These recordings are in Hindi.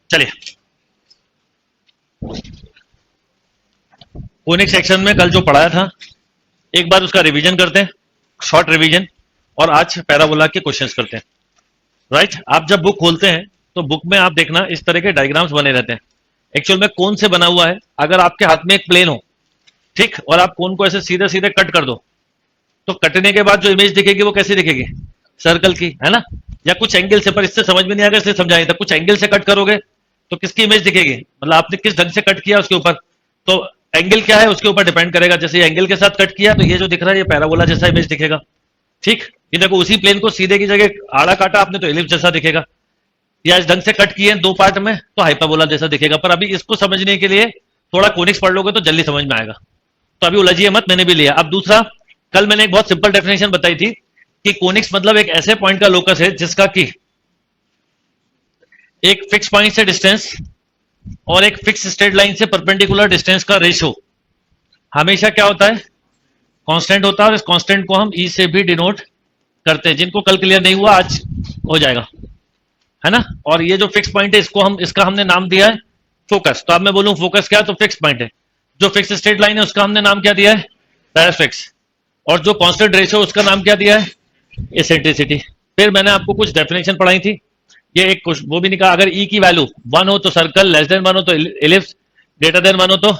चलिए, कोनिक सेक्शन में कल जो पढ़ाया था एक बार उसका रिवीजन करते हैं, शॉर्ट रिवीजन, और आज पैराबोला के क्वेश्चंस करते हैं। राइट, आप जब बुक खोलते हैं तो बुक में आप देखना इस तरह के डायग्राम्स बने रहते हैं। एक्चुअल में कोन से बना हुआ है, अगर आपके हाथ में एक प्लेन हो, ठीक, और आप कोन को ऐसे सीधे सीधे कट कर दो, तो कटने के बाद जो इमेज दिखेगी वो कैसी दिखेगी, सर्कल की, है ना। या कुछ एंगल से, पर इससे समझ में नहीं आएगा इसलिए समझाया था, कुछ एंगल से कट करोगे तो किसकी इमेज दिखेगी, मतलब आपने किस ढंग से कट किया उसके ऊपर, तो एंगल क्या है उसके ऊपर डिपेंड करेगा। जैसे एंगल के साथ कट किया तो ये जो दिख रहा है ये पैराबोला जैसा इमेज दिखेगा। ठीक, ये देखो उसी प्लेन को सीधे की जगह आड़ा काटा आपने तो एलिप्स जैसा दिखेगा, या इस ढंग से कट किए दो पार्ट में तो हाइपरबोला जैसा दिखेगा। पर अभी इसको समझने के लिए थोड़ा कोनिक्स पढ़ लोगे तो जल्दी समझ में आएगा, तो अभी उलझिए मत, मैंने भी लिया। अब दूसरा, कल मैंने एक बहुत सिंपल डेफिनेशन बताई थी कि कोनिक्स मतलब एक ऐसे पॉइंट का लोकस है जिसका कि एक फिक्स पॉइंट से डिस्टेंस और एक फिक्स स्ट्रेट लाइन से परपेंडिकुलर डिस्टेंस का रेशियो हमेशा क्या होता है, कांस्टेंट होता है, और इस कांस्टेंट को हम ई से भी डिनोट करते हैं। जिनको कल क्लियर नहीं हुआ आज हो जाएगा, है ना। और ये जो फिक्स पॉइंट है इसको हम, इसका हमने नाम दिया है फोकस। तो अब मैं बोलूं फोकस क्या है, तो फिक्स पॉइंट है। जो फिक्स स्ट्रेट लाइन है उसका हमने नाम क्या दिया है, डायरेक्ट्रिक्स। और जो कांस्टेंट रेशियो उसका नाम क्या दिया है, एसेंट्रिसिटी। फिर मैंने आपको कुछ डेफिनेशन पढ़ाई थी, ये एक कुछ वो भी निकाला, अगर ई की वैल्यू 1 हो तो सर्कल, लेस देन 1 हो तो एलिप्स, ग्रेटर देन 1 हो तो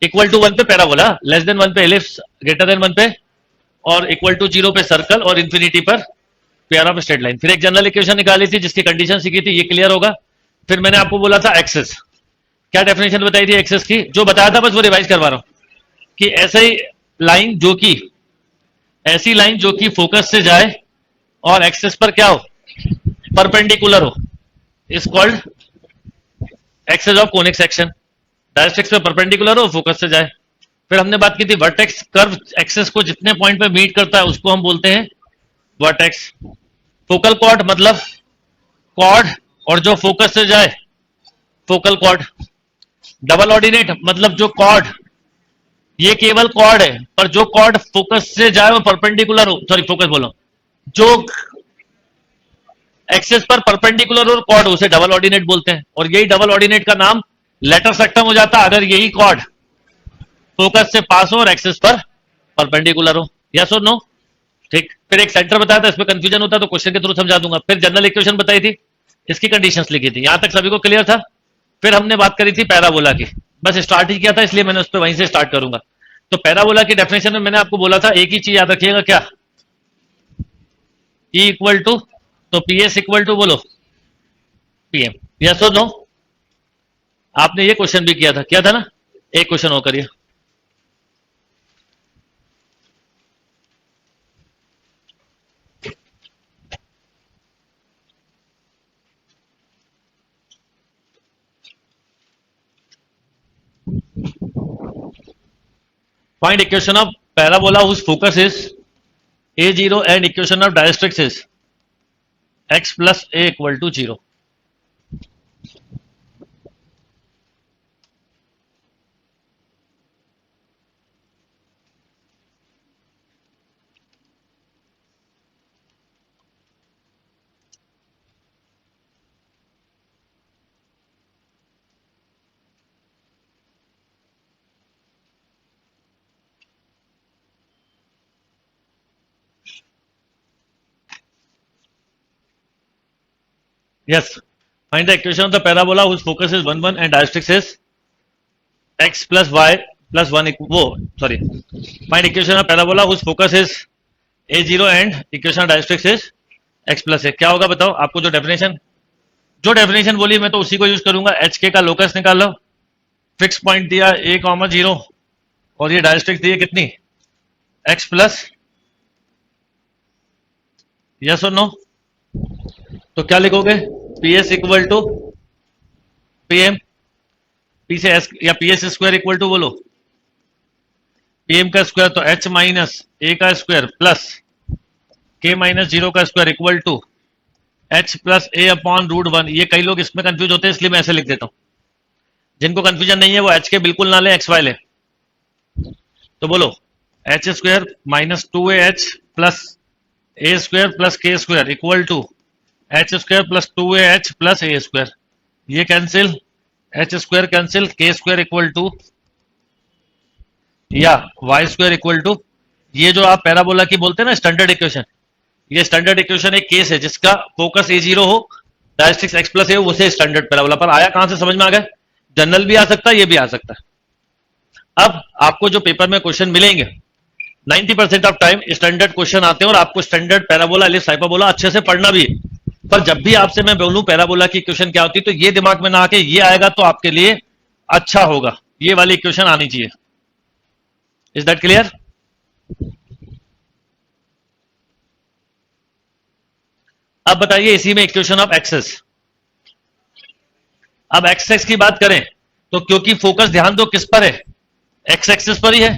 इक्वल टू 1 पे पैराबोला, लेस देन 1 पे एलिप्स, ग्रेटर देन 1 पे, और इक्वल टू 0 पे सर्कल, और इन्फिनिटी पर पेयर ऑफ स्ट्रेट लाइन। फिर एक जनरल इक्वेशन निकाली थी जिसकी कंडीशन सीखी थी, ये क्लियर होगा। फिर मैंने आपको बोला था एक्सेस, क्या डेफिनेशन बताई थी एक्सेस की, जो बताया था बस वो रिवाइज करवा रहा हूं कि ऐसे ही लाइन जो कि, ऐसी लाइन जो कि फोकस से जाए और एक्सेस पर क्या हो, परपेंडिकुलर हो, is called axis of conic section. Directrix पे परपेंडिकुलर हो, फोकस से जाए। फिर हमने बात की थी वर्टेक्स कर्व एक्सेस को जितने पॉइंट पे मीट करता है उसको हम बोलते हैं वर्टेक्स। फोकल कॉर्ड मतलब कॉर्ड और जो फोकस से जाए फोकल कॉर्ड। डबल ऑर्डिनेट मतलब जो कॉर्ड, ये केवल कॉर्ड है, पर जो कॉर्ड फोकस से जाए वो परपेंडिकुलर हो, सॉरी फोकस बोलो, जो एक्सेस पर परपेंडिकुलर और कॉर्ड उसे डबल ऑर्डिनेट बोलते हैं। और यही डबल ऑर्डिनेट का नाम लेटर सेक्टम हो जाता है अगर यही कॉर्ड फोकस से पास हो और एक्सेस पर परपेंडिकुलर हो। यस और नो, ठीक। फिर एक सेंटर बताया था, इसमें कंफ्यूजन होता तो क्वेश्चन के थ्रू समझा दूंगा। फिर जनरल इक्वेशन बताई थी, इसकी कंडीशंस लिखी थी। यहां तक सभी को क्लियर था। फिर हमने बात करी थी पैराबोला की, बस स्टार्ट ही किया था इसलिए मैंने उस पर वहीं से स्टार्ट करूंगा। तो पैराबोला की डेफिनेशन में मैंने आपको बोला था एक ही चीज याद रखिएगा, क्या, ई इक्वल टू, तो पी एस इक्वल टू बोलो पीएम। यस और नो, आपने ये क्वेश्चन भी किया था ना, एक क्वेश्चन और करिए। Find equation of parabola whose focus is a0 and equation of directrix is x plus a equal to 0. Yes. Find the equation of the parabola whose focus is 1 1 and directrix is x plus y plus 1 वो sorry. Find equation of parabola whose focus is a0 and equation of directrix is x plus a. क्या होगा बताओ, आपको जो डेफिनेशन बोली मैं तो उसी को यूज करूंगा। एच के का लोकस निकाल लो, फिक्स पॉइंट दिया a, 0 और ये डायरेक्ट्रिक्स दी है कितनी, x प्लस, यस और नो। तो क्या लिखोगे, P S equal to P M, P से एस या P S square equal to बोलो पी एम का स्क्वायर, तो एच माइनस ए का स्क्वायर प्लस के माइनस 0 का square equal to H plus A upon √1। ये कई लोग इसमें कंफ्यूज होते हैं इसलिए मैं ऐसे लिख देता हूं। जिनको कंफ्यूजन नहीं है वो एच के बिल्कुल ना ले, एक्स वाई ले। तो बोलो H square minus 2ah plus A square plus K square equal to H square plus 2ah plus A square. ये cancel, H square cancel, K square equal to या वाई स्क्वायर इक्वल टू, ये जो आप पैराबोला की बोलते हैं ना स्टैंडर्ड इक्वेशन, ये स्टैंडर्ड इक्वेशन एक केस है जिसका फोकस ए जीरो हो, डायरेक्ट्रिक्स एक्स प्लस ए हो, उसे स्टैंडर्ड पैराबोला। पर आया कहां से समझ में आ गया? जनरल भी आ सकता है, ये भी आ सकता है। अब आपको जो पेपर में क्वेश्चन मिलेंगे 90% ऑफ टाइम स्टैंडर्ड क्वेश्चन आते हैं और आपको स्टैंडर्ड पैराबोला एलिप्स हाइपरबोला अच्छे से पढ़ना भी है। पर जब भी आपसे मैं बोलूं पैराबोला की इक्वेशन क्या होती है, तो ये दिमाग में ना आके ये आएगा तो आपके लिए अच्छा होगा, ये वाली इक्वेशन आनी चाहिए। Is that clear? अब बताइए इसी में इक्वेशन ऑफ एक्सेस। अब एक्स एक्स की बात करें तो क्योंकि फोकस ध्यान दो किस पर है, एक्स एक्सिस पर ही है,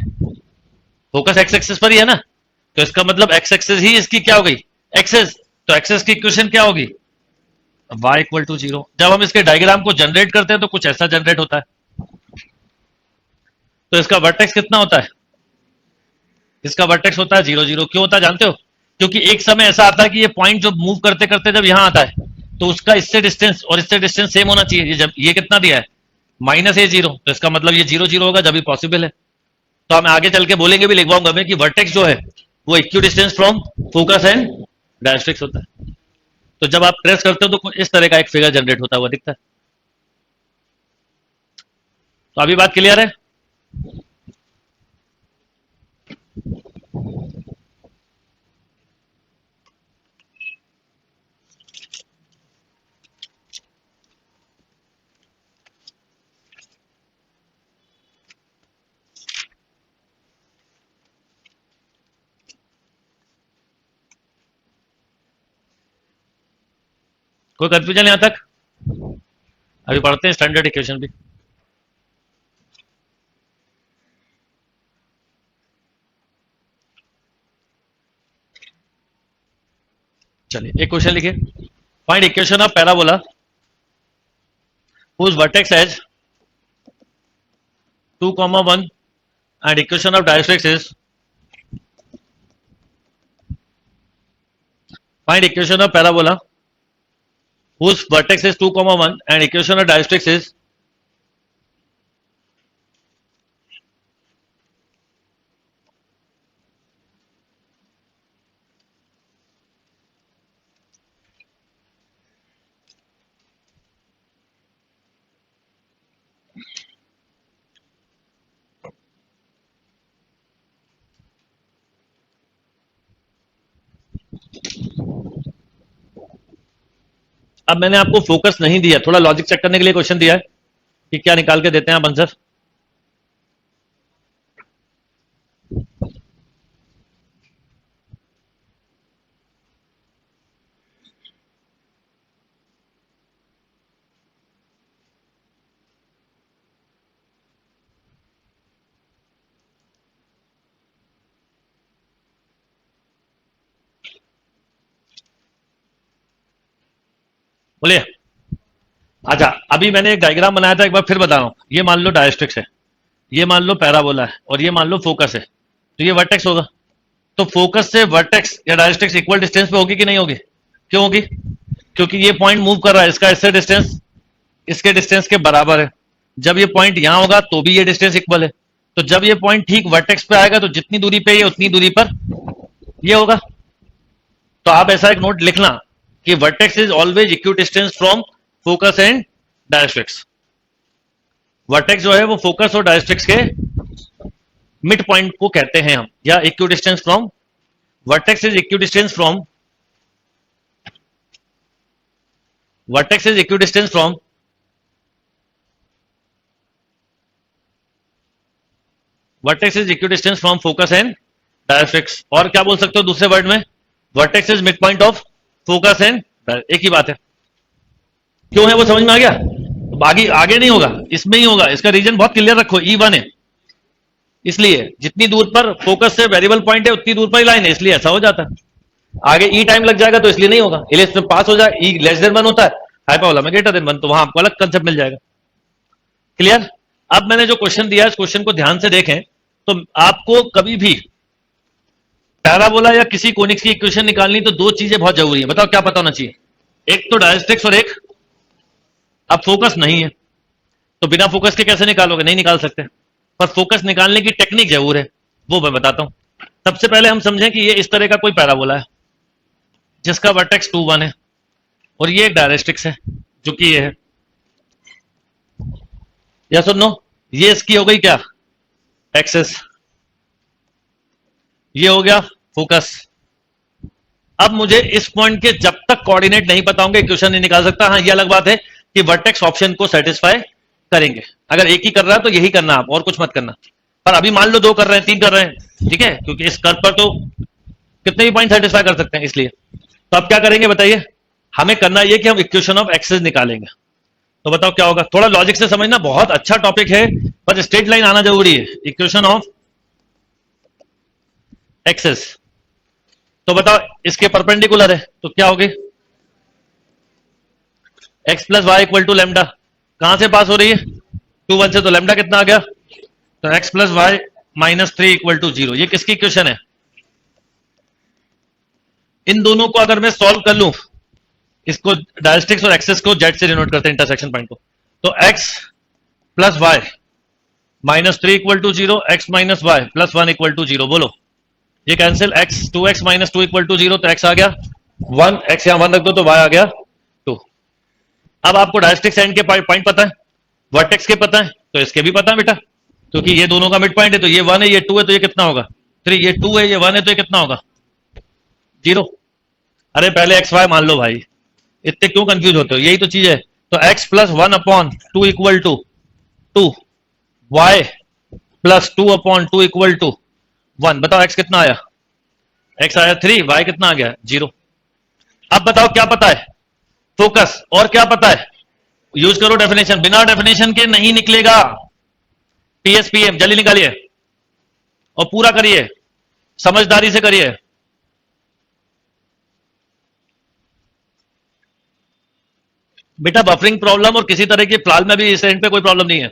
फोकस एक्स एक्सिस पर ही है ना, तो इसका मतलब एक्स एक्सिस ही इसकी क्या हो गई, एक्सेस। तो एक्सेस की इक्वेशन क्या होगी, y इक्वल टू 0। जब हम इसके डायग्राम को जनरेट करते हैं तो कुछ ऐसा जनरेट होता है। तो इसका वर्टेक्स कितना होता है, इसका वर्टेक्स होता है 0 0। क्यों होता है जानते हो? क्योंकि एक समय ऐसा आता है कि ये पॉइंट जो मूव करते करते जब यहां आता है तो उसका इससे डिस्टेंस और इससे डिस्टेंस सेम होना चाहिए। जब ये कितना दिया है -a0, तो इसका मतलब ये 0 0 होगा जब भी पॉसिबल है। तो हम आगे चल के बोलेंगे भी, लिखवाऊंगा मैं कि वर्टेक्स जो है वो equidistance from focus and directrix होता है। तो जब आप प्रेस करते हो तो इस तरह का एक फिगर जनरेट होता हुआ दिखता है। तो अभी बात क्लियर है? कोई कंफ्यूजन यहां तक? अभी पढ़ते हैं स्टैंडर्ड इक्वेशन भी। चलिए एक क्वेश्चन लिखिए, find equation of parabola whose vertex has 2, 1 and equation of directrix is, find equation of parabola whose vertex is 2, 1 and equation of directrix is, अब मैंने आपको फोकस नहीं दिया, थोड़ा लॉजिक चेक करने के लिए क्वेश्चन दिया है कि क्या निकाल के देते हैं आप आंसर। बोलिए। अच्छा अभी मैंने एक डायग्राम बनाया था, एक बार फिर बता रहा हूं। ये मान लो डायरेक्ट्रिक्स है, ये मान लो पैराबोला है और ये मान लो फोकस है, तो ये वर्टेक्स होगा। तो फोकस से वर्टेक्स या डायरेक्ट्रिक्स इक्वल डिस्टेंस पे होगी कि नहीं होगी? क्यों होगी? क्योंकि ये पॉइंट मूव कर रहा है, इसका इससे डिस्टेंस इसके डिस्टेंस के बराबर है। जब ये पॉइंट यहां होगा तो भी ये डिस्टेंस इक्वल है। तो जब ये पॉइंट ठीक वर्टेक्स पे आएगा तो जितनी दूरी पे ये उतनी दूरी पर ये होगा। तो आप ऐसा एक नोट लिखना कि vertex is always equi distance from focus and directrix. Vertex जो है वो फोकस और डायरेक्ट्रिक्स के मिड पॉइंट को कहते हैं हम, या equi distance from, vertex is equi distance from, vertex is equi distance from, vertex is equi distance from focus and directrix. और क्या बोल सकते हो दूसरे वर्ड में, vertex is mid point of focus and, एक ही बात है। क्यों है वो समझ में आ गया? आगे आगे नहीं होगा, इसमें ही होगा। इसका रीजन बहुत क्लियर रखो, E1 है, इसलिए जितनी दूर पर फोकस से वेरिएबल पॉइंट है उतनी दूर पर ही लाइन है, इसलिए ऐसा हो जाता है। आगे ई टाइम लग जाएगा तो इसलिए नहीं होगा, इलिप्स में पास हो जाए, ई लेस देन 1 होता है, हाइपरबोला में ग्रेटर देन 1, तो वहां आपको अलग कंसेप्ट मिल जाएगा। क्लियर? अब मैंने जो क्वेश्चन दिया इस क्वेश्चन को ध्यान से देखें तो आपको कभी भी पैराबोला या किसी कोनिक्स की इक्वेशन निकालनी तो दो चीजें बहुत जरूरी है। बताओ क्या पता होना चाहिए? एक तो डायरेक्ट्रिक्स और एक अब फोकस नहीं है तो बिना फोकस के कैसे निकालोगे, नहीं निकाल सकते, पर फोकस निकालने की टेक्निक जरूर है, वो मैं बताता हूं। सबसे पहले हम समझें कि ये इस तरह का कोई पैराबोला है जिसका वर्टेक्स 2 1 है और ये एक डायरेक्ट्रिक्स है जो कि ये है, या सुन नो, ये इसकी हो गई क्या एक्सेस, ये हो गया फोकस। अब मुझे इस पॉइंट के जब तक कोऑर्डिनेट नहीं पता होंगे इक्वेशन नहीं निकाल सकता। हाँ ये अलग बात है कि वर्टेक्स ऑप्शन को सेटिस्फाई करेंगे, अगर एक ही कर रहा है तो यही करना आप, और कुछ मत करना। पर अभी मान लो 2 कर रहे हैं 3 कर रहे हैं, ठीक है, क्योंकि इस कर्व पर तो कितने भी पॉइंट सेटिस्फाई कर सकते हैं, इसलिए तो अब क्या करेंगे बताइए, हमें करना यह कि हम इक्वेशन ऑफ एक्सेस निकालेंगे। तो बताओ क्या होगा, थोड़ा लॉजिक से समझना, बहुत अच्छा टॉपिक है पर स्ट्रेट लाइन आना जरूरी है। इक्वेशन ऑफ एक्सेस, तो बताओ इसके परपेंडिकुलर है तो क्या होगी, x plus y equal to lambda, कहां से पास हो रही है 2 1 से, तो लेमडा कितना आ गया, तो x plus y minus 3 equal to 0। ये किसकी इक्वेशन है, इन दोनों को अगर मैं सॉल्व कर लूं, इसको डायरेक्ट्रिक्स और एक्सेस को जेड से डिनोट करते हैं, इंटरसेक्शन पॉइंट को, तो x plus y minus 3 equal to 0, x minus y plus 1 equal to 0। बोलो ये cancel, x 2x minus 2 equal to 0, तो x आ गया 1, x यहां 1 रख दो तो y आ गया 2। अब आपको डायरेक्ट्रिक्स एंड के पॉइंट पता है, वर्टेक्स के पता है, तो इसके भी पता है बेटा, क्योंकि ये दोनों का मिड पॉइंट है, तो ये 1 है ये 2 है, तो ये कितना होगा 3, ये 2 है ये 1 है, तो ये कितना होगा 0। अरे पहले एक्स वाई मान लो भाई, इतने क्यों कंफ्यूज होते हो, यही तो चीज है। तो x plus 1 upon 2 equal to 2, y plus 2 upon 2 equal to 1। बताओ x कितना आया, x आया 3, y कितना आ गया 0। अब बताओ क्या पता है, फोकस, और क्या पता है, यूज करो डेफिनेशन, बिना डेफिनेशन के नहीं निकलेगा। पीएसपीएम जल्दी निकालिए और पूरा करिए, समझदारी से करिए। बेटा बफरिंग प्रॉब्लम और किसी तरह की फिलहाल में भी इस एंड पे कोई प्रॉब्लम नहीं है।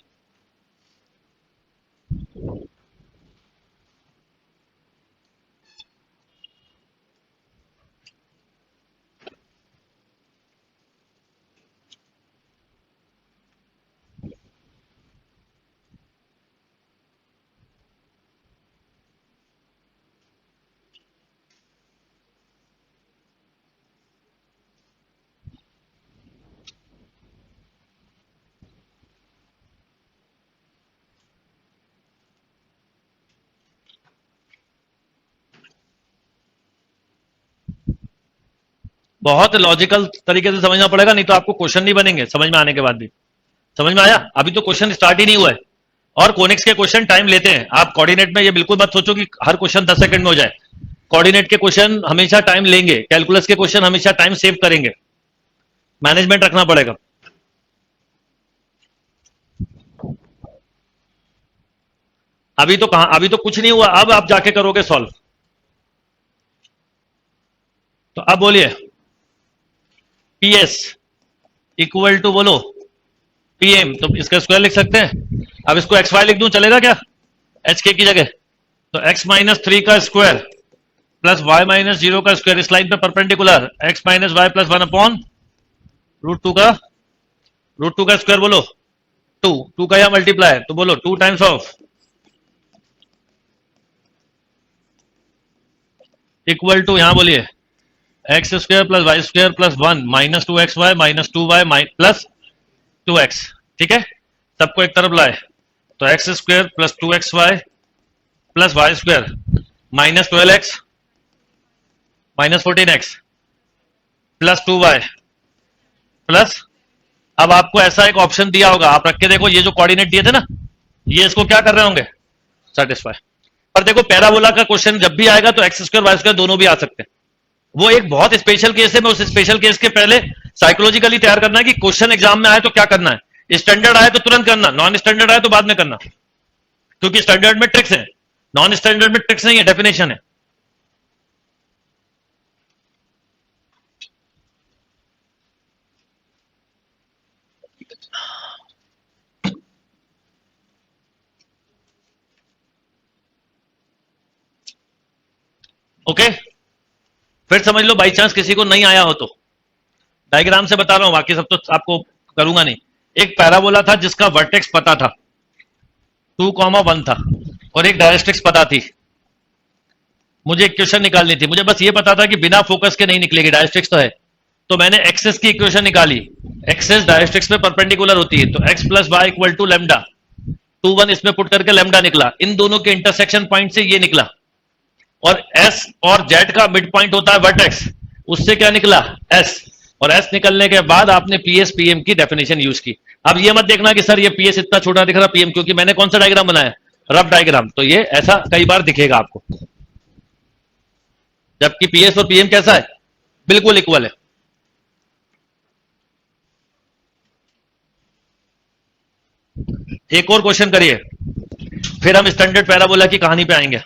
बहुत लॉजिकल तरीके से समझना पड़ेगा, नहीं तो आपको क्वेश्चन नहीं बनेंगे समझ में आने के बाद भी। समझ में आया, अभी तो क्वेश्चन स्टार्ट ही नहीं हुआ है, और कोनिक्स के क्वेश्चन टाइम लेते हैं। आप कोऑर्डिनेट में ये बिल्कुल मत सोचो कि हर क्वेश्चन 10 सेकंड में हो जाए, कोऑर्डिनेट के क्वेश्चन हमेशा टाइम लेंगे, कैलकुलस के क्वेश्चन हमेशा टाइम सेव करेंगे, मैनेजमेंट रखना पड़ेगा। अभी तो कहां, अभी तो कुछ नहीं हुआ, अब आप जाके करोगे सॉल्व। तो अब बोलिए पीएस इक्वल टू बोलो पीएम, तो इसका स्क्वायर लिख सकते हैं। अब इसको एक्स वाई लिख दूं चलेगा क्या, एच के की जगह, तो एक्स माइनस 3 का स्क्वायर प्लस वाई माइनस 0 का स्क्वायर, इस लाइन पे perpendicular, x minus y plus 1 upon root two का स्क्वायर, बोलो 2 का यहां मल्टीप्लाई, तो बोलो 2 टाइम्स ऑफ इक्वल टू, यहां बोलिए x square plus y square plus 1 minus 2xy minus 2y plus 2x। ठीक है, सबको एक तरफ लाए, तो x square plus 2xy plus y square minus 12x minus 14x plus 2y plus, अब आपको ऐसा एक ऑप्शन दिया होगा, आप रख के देखो, ये जो कोऑर्डिनेट दिए थे ना, ये इसको क्या कर रहे होंगे सेटिस्फाई। पर देखो पैराबोला का क्वेश्चन जब भी आएगा तो एक्स स्क्वायर वाई स्क्वायर दोनों भी आ सकते हैं, वो एक बहुत स्पेशल केस है। मैं उस स्पेशल केस के पहले साइकोलॉजिकली तैयार करना है कि क्वेश्चन एग्जाम में आए तो क्या करना है, स्टैंडर्ड आए तो तुरंत करना, नॉन स्टैंडर्ड आए तो बाद में करना, क्योंकि स्टैंडर्ड में ट्रिक्स है, नॉन स्टैंडर्ड में ट्रिक्स नहीं है, डेफिनेशन है। ओके, फिर समझ लो बाई चांस किसी को नहीं आया हो तो डायग्राम से बता रहा हूं, बाकी सब तो आपको करूंगा नहीं। एक पैराबोला था जिसका वर्टेक्स पता था 2,1 था, और एक डायरेक्ट्रिक्स पता थी। मुझे इक्वेशन निकालनी थी, मुझे बस ये पता था कि बिना फोकस के नहीं निकलेगी, डायरेक्ट्रिक्स तो है। तो मैंने एक्सेस की इक्वेशन निकाली। एक्सेस डायरेक्ट्रिक्स पे परपेंडिकुलर होती है, तो x plus y equal to lambda, 2,1 इसमें पुट करके लेमडा निकला। इन दोनों के इंटरसेक्शन पॉइंट से ये निकला, और s और z का मिड पॉइंट होता है वर्टेक्स, उससे क्या निकला s, और s निकलने के बाद आपने पीएस पीएम की डेफिनेशन यूज की। अब ये मत देखना कि सर ये पीएस इतना छोटा दिख रहा पीएम, क्योंकि मैंने कौन सा डायग्राम बनाया, रफ डायग्राम, तो ये ऐसा कई बार दिखेगा आपको, जबकि पीएस और पीएम कैसा है, बिल्कुल इक्वल है। एक और क्वेश्चन करिए, फिर हम स्टैंडर्ड पैराबोला की कहानी पे आएंगे।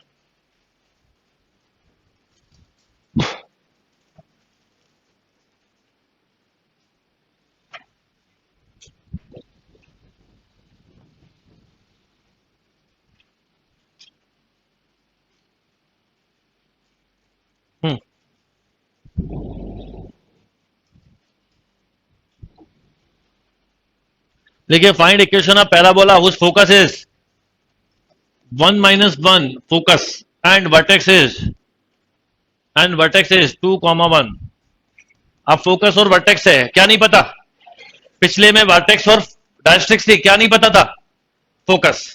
देखिए, find equation of parabola whose focus is 1 minus 1 focus and vertex is 2,1। अब फोकस और वर्टेक्स है, क्या नहीं पता, पिछले में वर्टेक्स और डायरेक्ट्रिक्स थी, क्या नहीं पता था, फोकस।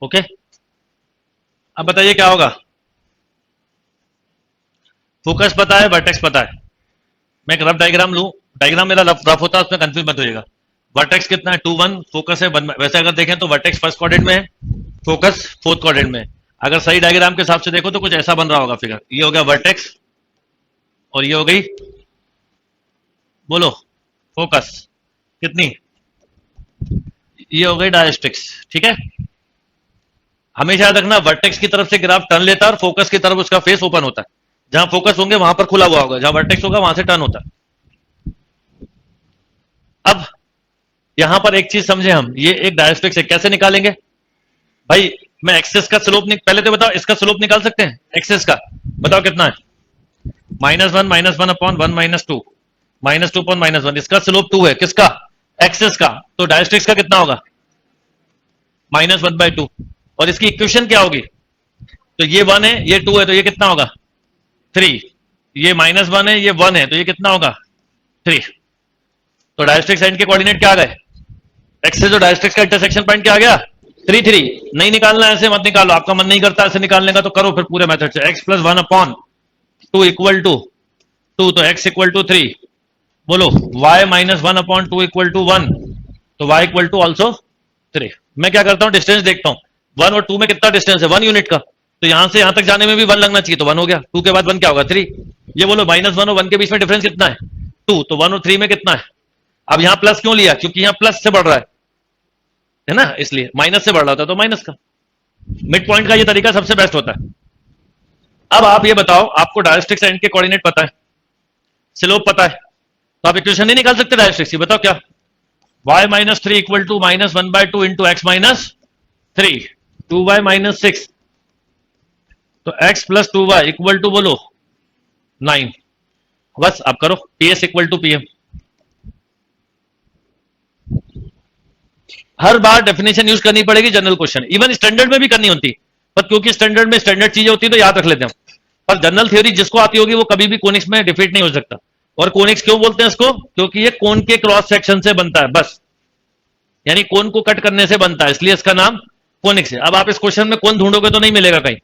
ओके, अब बताइए क्या होगा। फोकस पता है, वर्टेक्स पता है, मैं एक रफ डायग्राम लूं, डायग्राम मेरा रफ होता है, उसमें कंफ्यूज मत होइएगा। वर्टेक्स कितना है 2,1, फोकस है 1। वैसे अगर देखें तो वर्टेक्स फर्स्ट क्वाड्रेंट में है, फोकस फोर्थ क्वाड्रेंट में है। अगर सही डायग्राम के हिसाब से देखो तो कुछ ऐसा बन रहा होगा फिगर, ये हो गया वर्टेक्स और ये हो गई, बोलो, फोकस कितनी, ये हो गई डायरेक्ट्रिक्स। ठीक है, हमेशा याद रखना वर्टेक्स की तरफ से ग्राफ टर्न लेता है और फोकस की तरफ उसका फेस ओपन होता है। जहां फोकस होंगे वहां पर खुला हुआ होगा, जहां वर्टेक्स होगा वहां से टर्न होता है। अब यहां पर एक चीज समझे हम, ये एक डायरेक्ट्रिक्स है, कैसे निकालेंगे भाई। मैं एक्सेस का स्लोप पहले तो बताओ, इसका स्लोप निकाल सकते हैं एक्सेस का, बताओ कितना है, -1 अपॉन 1 -2, -2 अपॉन -1, इसका स्लोप 2 है, किसका, एक्सेस का। तो डायरेक्ट्रिक्स का कितना होगा, -1/2, और इसकी इक्वेशन क्या होगी, तो ये 1 है, ये 2 है, तो ये कितना होगा 3, ये -1 है, ये 1 है, तो ये कितना होगा 3। तो डायरेक्ट्रिक्स एंड के कोऑर्डिनेट क्या आ गए, एक्सेस और डायरेक्ट्रिक्स का इंटरसेक्शन पॉइंट क्या आ गया 3 नहीं निकालना, ऐसे मत निकालो, आपका मन नहीं करता ऐसे निकालने का तो करो फिर पूरे मेथड से। x plus 1 upon 2 equal to 2, तो x इक्वल टू 3, बोलो y minus 1 upon 2 equal to 1, तो y इक्वल टू ऑल्सो 3। मैं क्या करता हूं, डिस्टेंस देखता हूं, 1 और 2 में कितना डिस्टेंस है, 1 यूनिट का, तो यहां से यहां तक जाने में भी 1 लगना चाहिए, तो 1 हो गया, 2 के बाद 1 क्या होगा 3। ये बोलो -1 और 1 के बीच में डिफरेंस कितना है 2, तो 1 और 3 में कितना है। अब यहां प्लस क्यों लिया, क्योंकि यहां प्लस से बढ़ रहा है ना, इसलिए माइनस से बढ़ रहा होता तो माइनस का। मिड पॉइंट का ये तरीका सबसे बेस्ट होता है। अब आप ये बताओ, आपको डायरेक्ट्रिक्स एंड के कोऑर्डिनेट पता है, स्लोप पता है, तो आप इक्वेशन नहीं निकाल सकते डायरेक्ट्रिक्स की, बताओ क्या, y minus 3 equal to -1/2 into x minus 3, 2y minus 6, तो x plus 2y equal to बोलो 9। बस आप करो PS इक्वल टू PM, हर बार डेफिनेशन यूज करनी पड़ेगी जनरल क्वेश्चन, इवन स्टैंडर्ड में भी करनी होती, पर क्योंकि स्टैंडर्ड में स्टैंडर्ड चीजें होती है तो याद रख लेते हैं। पर जनरल थ्योरी जिसको आती होगी वो कभी भी कोनिक्स में डिफीट नहीं हो सकता। और कोनिक्स क्यों बोलते हैं इसको? क्योंकि ये कोन के क्रॉस सेक्शन से बनता है बस, यानी कोन को कट करने से बनता है, इसलिए इसका नाम कोनिक्स है। अब आप इस क्वेश्चन में कोन ढूंढोगे तो नहीं मिलेगा कहीं।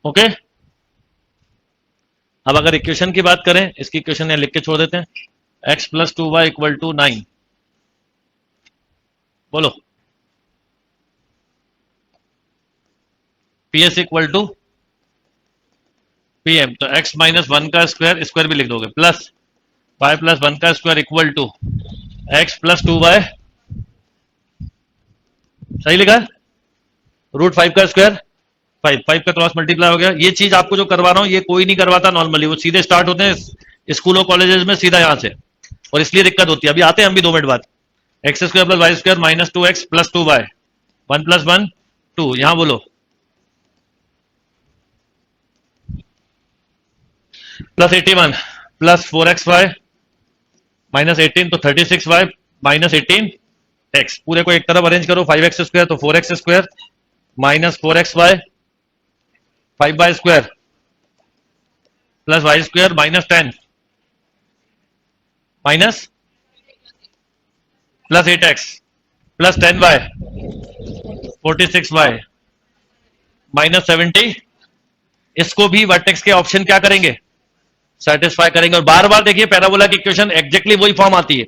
ओके, अब अगर इक्वेशन की बात करें, इसकी इक्वेशन यहां लिख के छोड़ देते हैं। x plus 2y equal to 9, बोलो। P S equal to P M, तो x माइनस 1 का स्क्वायर, स्क्वायर भी लिख दोगे, प्लस y प्लस 1 का square equal to x plus 2y, सही लिखा है, रूट 5 का स्क्वायर, 5 का क्रॉस मल्टीप्लाई हो गया। ये चीज आपको जो करवा रहा हूं ये कोई नहीं करवाता नॉर्मली, वो सीधे स्टार्ट होते हैं स्कूल और कॉलेजेस में सीधा यहां से, और इसलिए दिक्कत होती है। अभी आते हैं हम भी 2 मिनट बाद। X square plus y square minus 2x plus 2y, 1 plus 1 2, यहां बोलो प्लस 81 प्लस 4xy माइनस 18, तो 36y माइनस 18x, पूरे को एक तरफ अरेंज करो, 5x स्क्वायर तो 4x square minus 4xy 5y square plus y square minus 10 minus plus 8x plus 10y 46y minus 70। इसको भी वर्टेक्स के ऑप्शन क्या करेंगे, सेटिस्फाई करेंगे। और बार बार देखिए पैराबोला की इक्वेशन एग्जैक्टली वही फॉर्म आती है।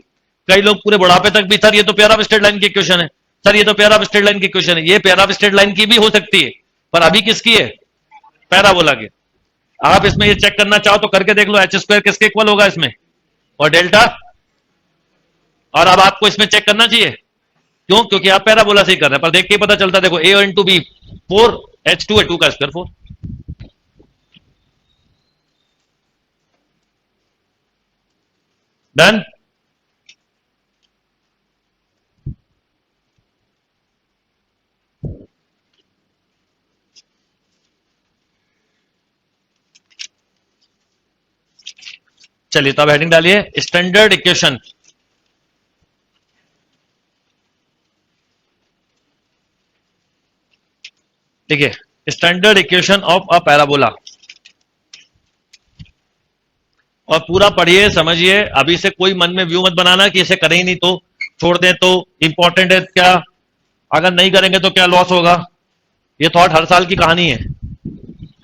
कई लोग पूरे बुढ़ापे तक भी, सर ये तो प्यारा स्ट्रेट लाइन की इक्वेशन है, सर ये तो प्यारा स्ट्रेट लाइन की इक्वेशन है। ये प्यारा स्ट्रेट लाइन की भी हो सकती है, पर अभी किसकी है, पैराबोला की। आप इसमें ये चेक करना चाहो तो करके देख लो, एच स्क्वायर किसके इक्वल होगा इसमें, और डेल्टा। और अब आपको इसमें चेक करना चाहिए, क्यों, क्योंकि आप पैराबोला से ही कर रहे हैं। पर देख के पता चलता है, देखो ए इंटू बी 4, H2 है 2 का स्क्वायर 4। डन। चलिए तो अब हेडिंग डालिए, स्टैंडर्ड इक्वेशन। ठीक है, standard equation of a parabola. और पूरा पढ़िए समझिए, अभी से कोई मन में व्यू मत बनाना कि इसे करें ही नहीं तो छोड़ दें, तो इंपॉर्टेंट है क्या, अगर नहीं करेंगे तो क्या लॉस होगा। ये थॉट हर साल की कहानी है,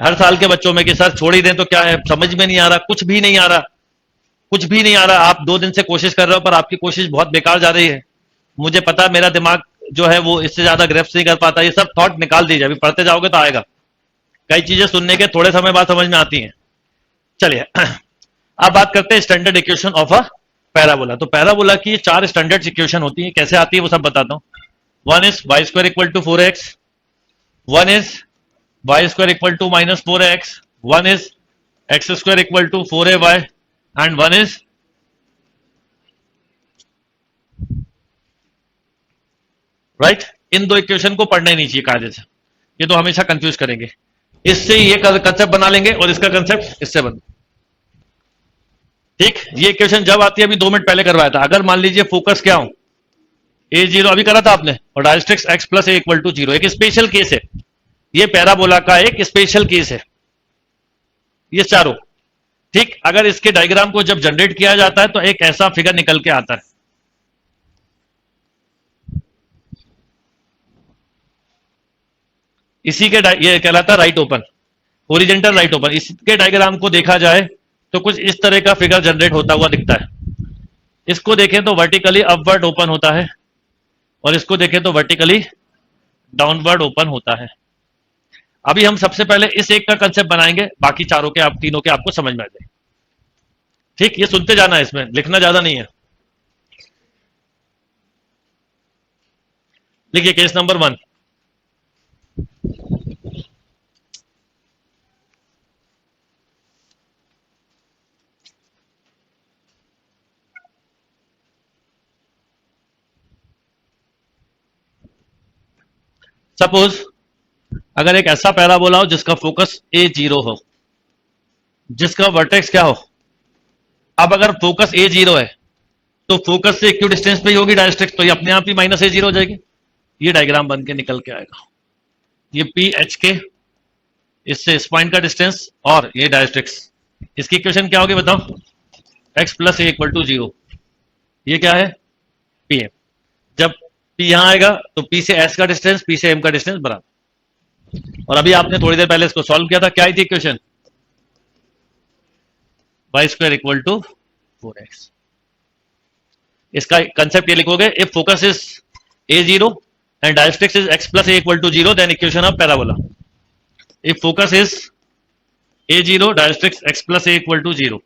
हर साल के बच्चों में कि सर छोड़ ही दें तो क्या है, समझ में नहीं आ रहा, कुछ भी नहीं आ रहा, कुछ भी नहीं आ रहा। आप 2 दिन से कोशिश कर रहे हो पर आपकी कोशिश बहुत बेकार जा रही है। मुझे पता है मेरा दिमाग जो है वो इससे ज्यादा ग्रेप्स नहीं कर पाता। ये सब थॉट निकाल दीजिए, अभी पढ़ते जाओगे तो आएगा। कई चीजें सुनने के थोड़े समय बाद समझ में आती हैं। चलिए अब बात करते हैं standard equation of a parabola. तो पैराबोला की 4 स्टैंडर्ड इक्वेशन होती है, कैसे आती है वो सब बताता हूं। 1 is y square equal to 4x, 1 is y square equal to minus 4x, 1 is x square equal to 4ay and 1 is right. इन 2 इक्वेशन को पढ़ना ही नहीं चाहिए कायदे से, ये तो हमेशा कंफ्यूज करेंगे। इससे ये कंसेप्ट बना लेंगे और इसका कंसेप्ट इससे बन, ठीक। ये इक्वेशन जब आती है, अभी 2 मिनट पहले करवाया था। अगर मान लीजिए फोकस क्या हो, a0 अभी करा था आपने, और directrix x plus a equal to 0, एक स्पेशल केस है ये, पैराबोला का एक स्पेशल केस है ये चारों, ठीक। अगर इसके डायग्राम को जब जनरेट किया जाता है तो एक ऐसा फिगर निकल के आता है, इसी के ये कहलाता है right open, horizontal right open. इसके डायग्राम को देखा जाए तो कुछ इस तरह का फिगर जनरेट होता हुआ दिखता है। इसको देखें तो वर्टिकली अपवर्ड ओपन होता है, और इसको देखें तो वर्टिकली डाउनवर्ड ओपन होता है। अभी हम सबसे पहले इस एक का कंसेप्ट बनाएंगे, बाकी चारों के, आप तीनों के आपको समझ में आ जाए, ठीक। ये सुनते जाना है, इसमें लिखना ज्यादा नहीं है। लिखिए केस नंबर 1, सपोज अगर एक ऐसा पैराबोला हो जिसका फोकस ए जीरो हो, जिसका वर्टेक्स क्या हो, अब अगर फोकस ए जीरो है तो फोकस से इक्वी डिस्टेंस पे ही होगी डायरेक्ट्रिक्स, तो ये अपने आप ही माइनस ए जीरो हो जाएगी। ये डायग्राम बन के निकल के आएगा, ये पी एच के, इससे इस पॉइंट का डिस्टेंस और ये डायरेक्ट्रिक्स, इसकी इक्वेशन क्या होगी बताओ, x plus a equal to zero. ये क्या है, पी एम। जब पी यहां आएगा तो पी से एस का डिस्टेंस, पी से एम का डिस्टेंस बराबर। और अभी आपने थोड़ी देर पहले इसको सॉल्व किया था, क्या आई थी equation, y square equal to 4x। इसका कंसेप्ट ये लिखोगे, if focus is a zero and directrix is x plus a equal to zero, then equation of parabola. If focus is a zero, directrix x plus a equal to zero.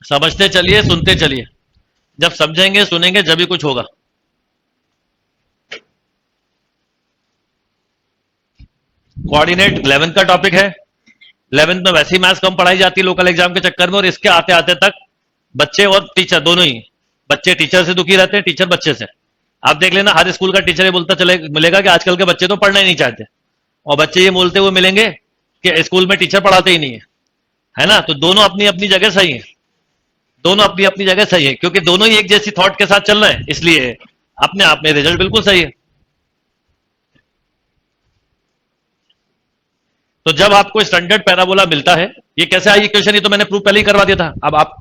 समझते चलिए, सुनते चलिए, जब समझेंगे सुनेंगे जब भी कुछ होगा। कोऑर्डिनेट 11th का टॉपिक है। 11th में वैसी मैथ्स कम पढ़ाई जाती है लोकल एग्जाम के चक्कर में, और इसके आते आते तक बच्चे और टीचर दोनों ही, बच्चे टीचर से दुखी रहते हैं, टीचर बच्चे से। आप देख लेना, हर स्कूल का टीचर ये बोलता चले मिलेगा कि आजकल के बच्चे तो पढ़ना ही नहीं चाहते, और बच्चे ये बोलते हुए मिलेंगे कि स्कूल में टीचर पढ़ाते ही नहीं है ना। तो दोनों अपनी अपनी जगह सही है, दोनों अपनी अपनी जगह सही है, क्योंकि दोनों ही एक जैसी थॉट के साथ चल रहे हैं, इसलिए अपने आप में रिजल्ट बिल्कुल सही है। तो जब आपको स्टैंडर्ड पैराबोला मिलता है, ये कैसे आई इक्वेशन, ये तो मैंने प्रूफ पहले ही करवा दिया था, अब आप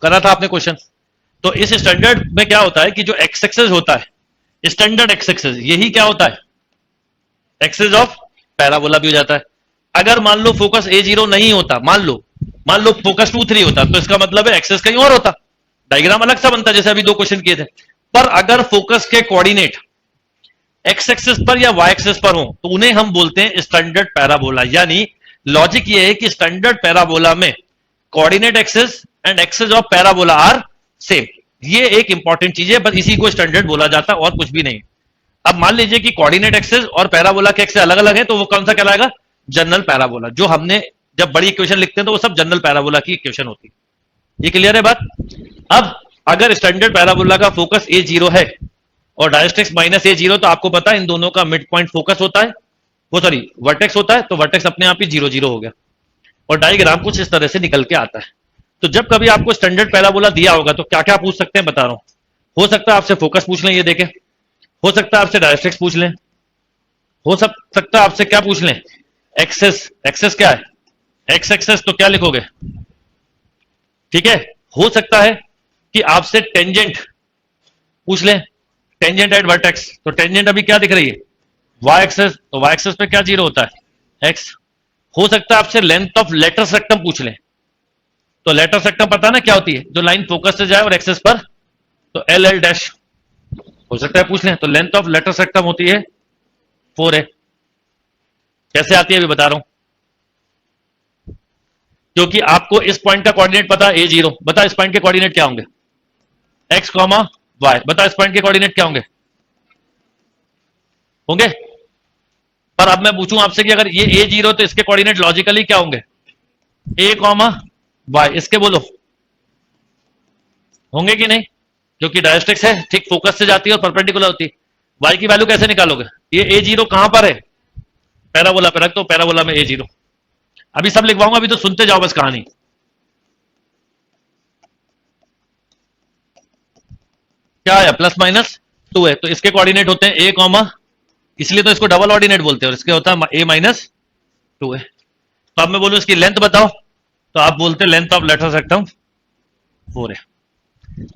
करा था आपने क्वेश्चन। तो इस स्टैंडर्ड में क्या होता है कि जो एक्स एक्सेस होता है, स्टैंडर्ड एक्स एक्सेस, यही क्या होता है, एक्सेस ऑफ पैराबोला भी हो जाता है। अगर मान लो फोकस ए जीरो नहीं होता, मान लो फोकस 2 3 होता, तो इसका मतलब है एक्सेस कहीं और होता, डायग्राम अलग सा बनता, जैसे अभी 2 क्वेश्चन किए थे। पर अगर फोकस के कोऑर्डिनेट एक्स एक्सेस पर या वाई एक्सेस पर हो, तो उन्हें हम बोलते हैं स्टैंडर्ड पैराबोला। यानी लॉजिक ये है कि स्टैंडर्ड पैराबोला में coordinate axes and axis of parabola are same. ये एक इंपॉर्टेंट चीज है, बस इसी को स्टैंडर्ड बोला जाता है और कुछ भी नहीं। अब मान लीजिए कि कोऑर्डिनेट एक्सेस और पैराबोला के एक्सेस अलग अलग है, तो वो कौन सा कहलाएगा, जनरल पैराबोला। जो हमने जब बड़ी इक्वेशन लिखते हैं तो वो सब जनरल पैराबोला की इक्वेशन होती है। ये क्लियर है बात। अब अगर स्टैंडर्ड पैराबोला का फोकस ए जीरो है और डायरेक्ट्रिक्स माइनस ए जीरो, तो आपको पता है इन दोनों का मिड पॉइंट फोकस होता है, वो सॉरी वर्टेक्स होता है, तो वर्टेक्स अपने आप ही जीरो जीरो हो गया, और डायग्राम कुछ इस तरह से निकल के आता है। तो जब कभी आपको स्टैंडर्ड पैराबोला दिया होगा तो क्या क्या पूछ सकते हैं बता रहा हूं। हो सकता है आपसे फोकस पूछ लें, ये देखें, हो सकता है आपसे डायरेक्ट्रिक्स पूछ लें, हो सकता है आपसे क्या पूछ लें, एक्सेस। एक्सेस क्या है, एक्स एक्सेस, तो क्या लिखोगे, ठीक है। हो सकता है कि आपसे टेंजेंट पूछ लें, टेंजेंट एट वर्टेक्स, तो टेंजेंट अभी क्या दिख रही है, वाई एक्सेस, तो वाई एक्सेस पे क्या जीरो होता है, एक्स। हो सकता है आपसे लेंथ ऑफ लेटर सेक्टम पूछ लें, तो लेटर सेक्टम पता है ना क्या होती है, जो लाइन फोकस से जाए और एक्सेस पर, तो एल एल डैश, हो सकता है पूछ लें। तो लेंथ ऑफ लेटर सेक्टम होती है 4 है। कैसे आती है अभी बता रहा हूं, क्योंकि आपको इस पॉइंट का कोऑर्डिनेट पता है ए जीरो, बता इस पॉइंट के कोऑर्डिनेट क्या होंगे, एक्स कॉमा वाई, बता इस पॉइंट के कोऑर्डिनेट क्या होंगे, होंगे। पर अब मैं पूछूं आपसे कि अगर ये ए जीरो, तो इसके कोऑर्डिनेट लॉजिकली क्या होंगे, ए कॉमा वाई, इसके बोलो, होंगे कि नहीं, क्योंकि डायरेक्ट्रिक्स है, ठीक फोकस से जाती है और परपेंडिकुलर होती है। वाई की वैल्यू कैसे निकालोगे, ये ए जीरो कहां पर है, पैराबोला पे रख दो, पैराबोला में ए जीरो। अभी सब लिखवाऊंगा, अभी तो सुनते जाओ बस कहानी। क्या है, प्लस माइनस 2 है, तो इसके कोऑर्डिनेट होते हैं ए कॉमा, इसलिए तो इसको डबल ऑर्डिनेट बोलते हैं, और इसके होता है ए माइनस 2 है। तो अब मैं बोलूं इसकी लेंथ बताओ, तो आप बोलते हैं लेंथ ऑफ लेटर सेक्टम 4 है।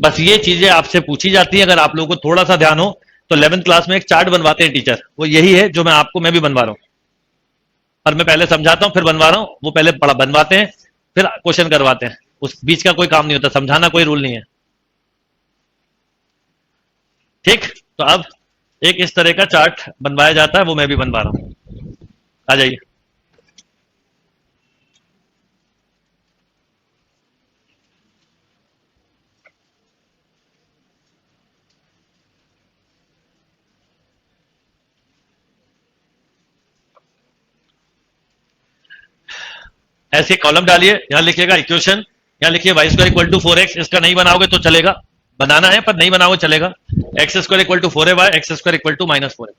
बस ये चीजें आपसे पूछी जाती है, अगर आप लोगों को थोड़ा सा ध्यान हो तो 11th क्लास में एक चार्ट बनवाते हैं टीचर, वो यही है जो मैं भी बनवा रहा हूं। पर मैं पहले समझाता हूं फिर बनवा रहा हूं, वो पहले पढ़ा बनवाते हैं फिर क्वेश्चन करवाते हैं, उस बीच का कोई काम नहीं होता, समझाना कोई रूल नहीं है, ठीक। तो अब एक इस तरह का चार्ट बनवाया जाता है, वो मैं भी बनवा रहा हूं, आ जाइए। ऐसे कॉलम डालिए, यहां लिखिएगा इक्वेशन, यहां लिखिए Y square equal to 4x, इसका नहीं बनाओगे तो चलेगा, बनाना है पर नहीं बनाओगे चलेगा, x square equal to 4ay, x square equal to -4ay।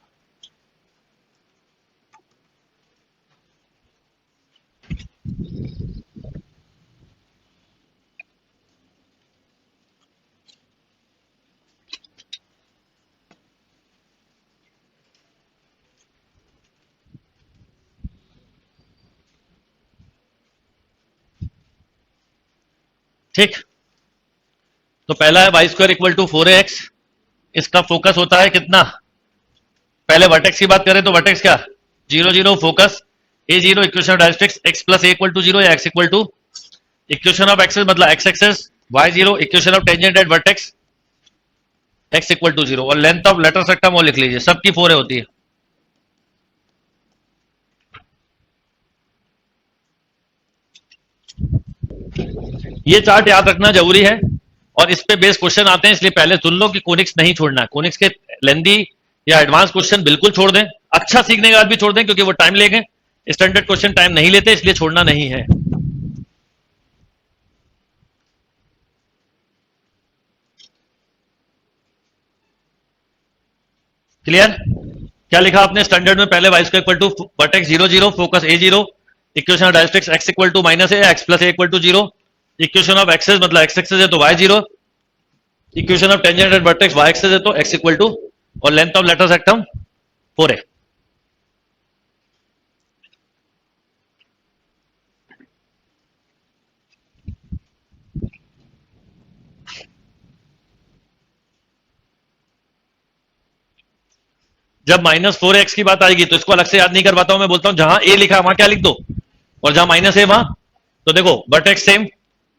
ठीक, तो पहला है Y square equal to 4x, इसका फोकस होता है कितना, पहले वर्टेक्स की बात करें तो वर्टेक्स क्या, 0 0 focus, a0 equation of directrix x plus a equal to 0 या x equal to equation of axis मतलब x axis, y0 equation of tangent at vertex x equal to 0, और लेंथ ऑफ लेटर सेक्टम वो लिख लीजिए, सबकी 4 होती है। ये चार्ट याद रखना जरूरी है, और इस पे बेस क्वेश्चन आते हैं, इसलिए पहले सुन लो कि कोनिक्स नहीं छोड़ना है, कोनिक्स के लेंदी या एडवांस क्वेश्चन बिल्कुल छोड़ दें, अच्छा सीखने के बाद भी छोड़ दें क्योंकि वो टाइम लेंगे, स्टैंडर्ड क्वेश्चन टाइम नहीं लेते, इसलिए छोड़ना नहीं है। क्लियर, क्या लिखा आपने स्टैंडर्ड में, पहले y square equal to vertex 0 0 focus a0 equation of directrix x equal to minus a, x plus a equal to 0 equation of axis मतलब x एक्सेस है तो y0 equation of tangent at vertex y axis है तो x इक्वल टू, और लेंथ ऑफ लेटर सेक्टम 4 है। जब -4x की बात आएगी तो इसको अलग से याद नहीं करवाता हूं, मैं बोलता हूं जहां a लिखा है वहां क्या लिख दो, और जहां -a वहां, तो देखो वर्टेक्स सेम,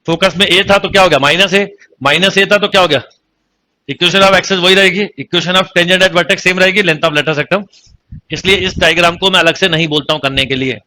फोकस में a था तो क्या हो गया -a था तो क्या हो गया, इक्वेशन ऑफ एक्सेस वही रहेगी, equation of tangent at vertex same रहेगी, लेंथ ऑफ लेटर सेक्टम, इसलिए इस डायग्राम को मैं अलग से नहीं बोलता हूं करने के लिए।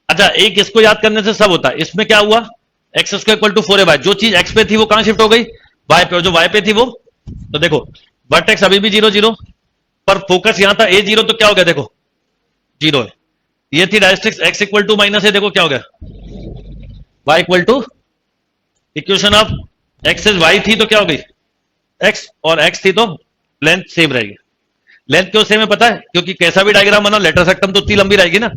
अच्छा, एक इसको याद करने से सब होता है, इसमें क्या हुआ, एक्स स्क्वायर इक्वल टू 4 जो चीज एक्स पे थी वो कहां शिफ्ट हो गई, वाई पे, और जो वाई पे थी वो, तो देखो वर्टेक्स अभी भी 0 0, पर फोकस यहां था a0 तो क्या हो गया, देखो 0 है, ये थी directrix x equal to minus है, देखो क्या हो गया y equal to equation of axis y थी तो क्या हो गई x, और x थी तो लेंथ सेम रहेगी। लेंथ क्यों सेम है पता है, क्योंकि कैसा भी डायग्राम बना लेटर सेक्टम तो उतनी लंबी रहेगी ना,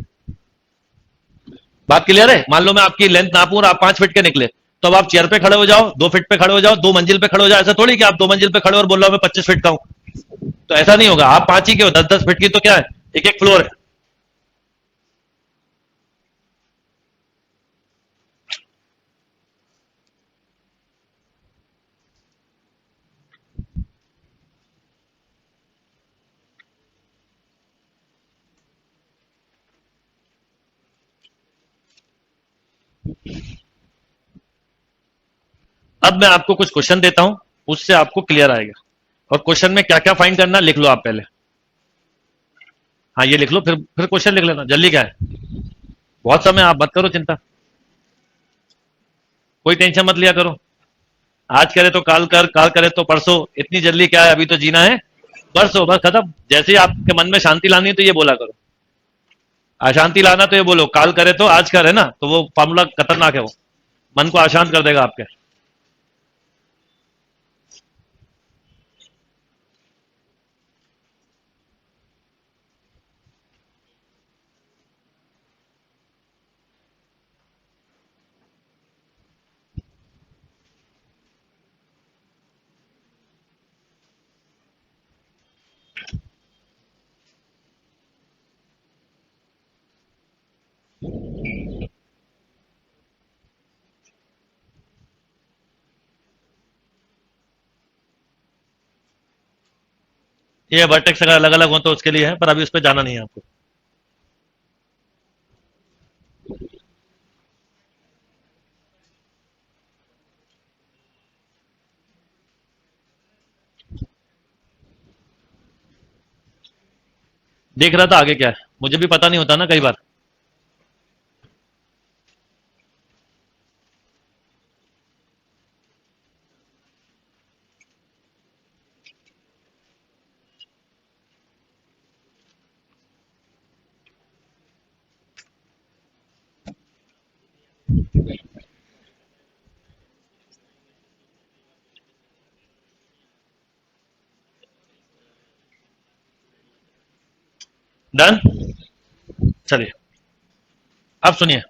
बात क्लियर है। मान लो मैं आपकी लेंथ नापूं और आप 5 फीट के निकले, तो अब आप चेयर पे खड़े हो जाओ, 2 फीट पे खड़े हो जाओ, 2 मंजिल पे खड़े हो जाओ, ऐसा थोड़ी कि आप 2 मंजिल पे खड़े और बोल रहा हूं मैं 25 फीट का हूं, तो ऐसा नहीं होगा, आप 5 ही के हो, 10 10 फीट की तो क्या है, एक एक फ्लोर है। अब मैं आपको कुछ क्वेश्चन देता हूं, उससे आपको क्लियर आएगा, और क्वेश्चन में क्या क्या फाइंड करना लिख लो आप पहले, हाँ ये लिख लो, फिर क्वेश्चन लिख लेना, जल्दी क्या है, बहुत समय, आप मत करो चिंता, कोई टेंशन मत लिया करो, आज करे तो काल कर, काल करे तो परसों, इतनी जल्दी क्या है, अभी तो जीना है, परसों बस खत्म। जैसे ही आपके मन में शांति लानी है तो ये बोला करो, अशांति लाना तो ये बोलो काल करे तो आज कर, है ना, तो वो फॉर्मूला खतरनाक है, वो मन को अशांत कर देगा आपके। ये वर्टेक्स अगर अलग अलग हो तो उसके लिए है, पर अभी उस पर जाना नहीं है आपको। देख रहा था आगे क्या है, मुझे भी पता नहीं होता ना कई बार। डन, चलिए अब सुनिए,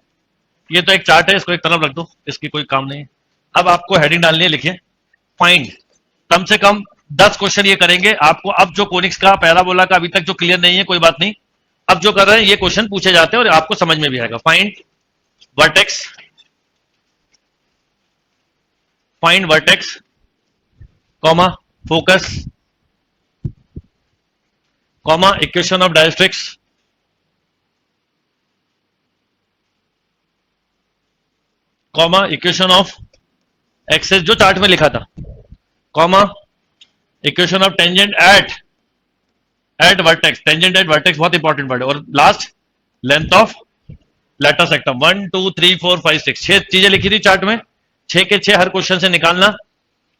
ये तो एक चार्ट है, इसको एक तरफ रख दो, इसकी कोई काम नहीं है। अब आपको हेडिंग डालनी है, लिखिए फाइंड, कम से कम 10 क्वेश्चन ये करेंगे आपको। अब जो कोनिक्स का पैराबोला का अभी तक जो क्लियर नहीं है कोई बात नहीं, अब जो कर रहे हैं ये क्वेश्चन पूछे जाते हैं और आपको समझ में भी आएगा। Vertex find vertex comma focus comma equation of directrix comma equation of axis जो चार्ट में लिखा था, comma equation of tangent at vertex, tangent at vertex बहुत इंपॉर्टेंट वर्ड है, और last length of latus rectum. 1 2 3 4 5 6, 6 चीजें लिखी थी चार्ट में, 6 के 6 हर क्वेश्चन से निकालना।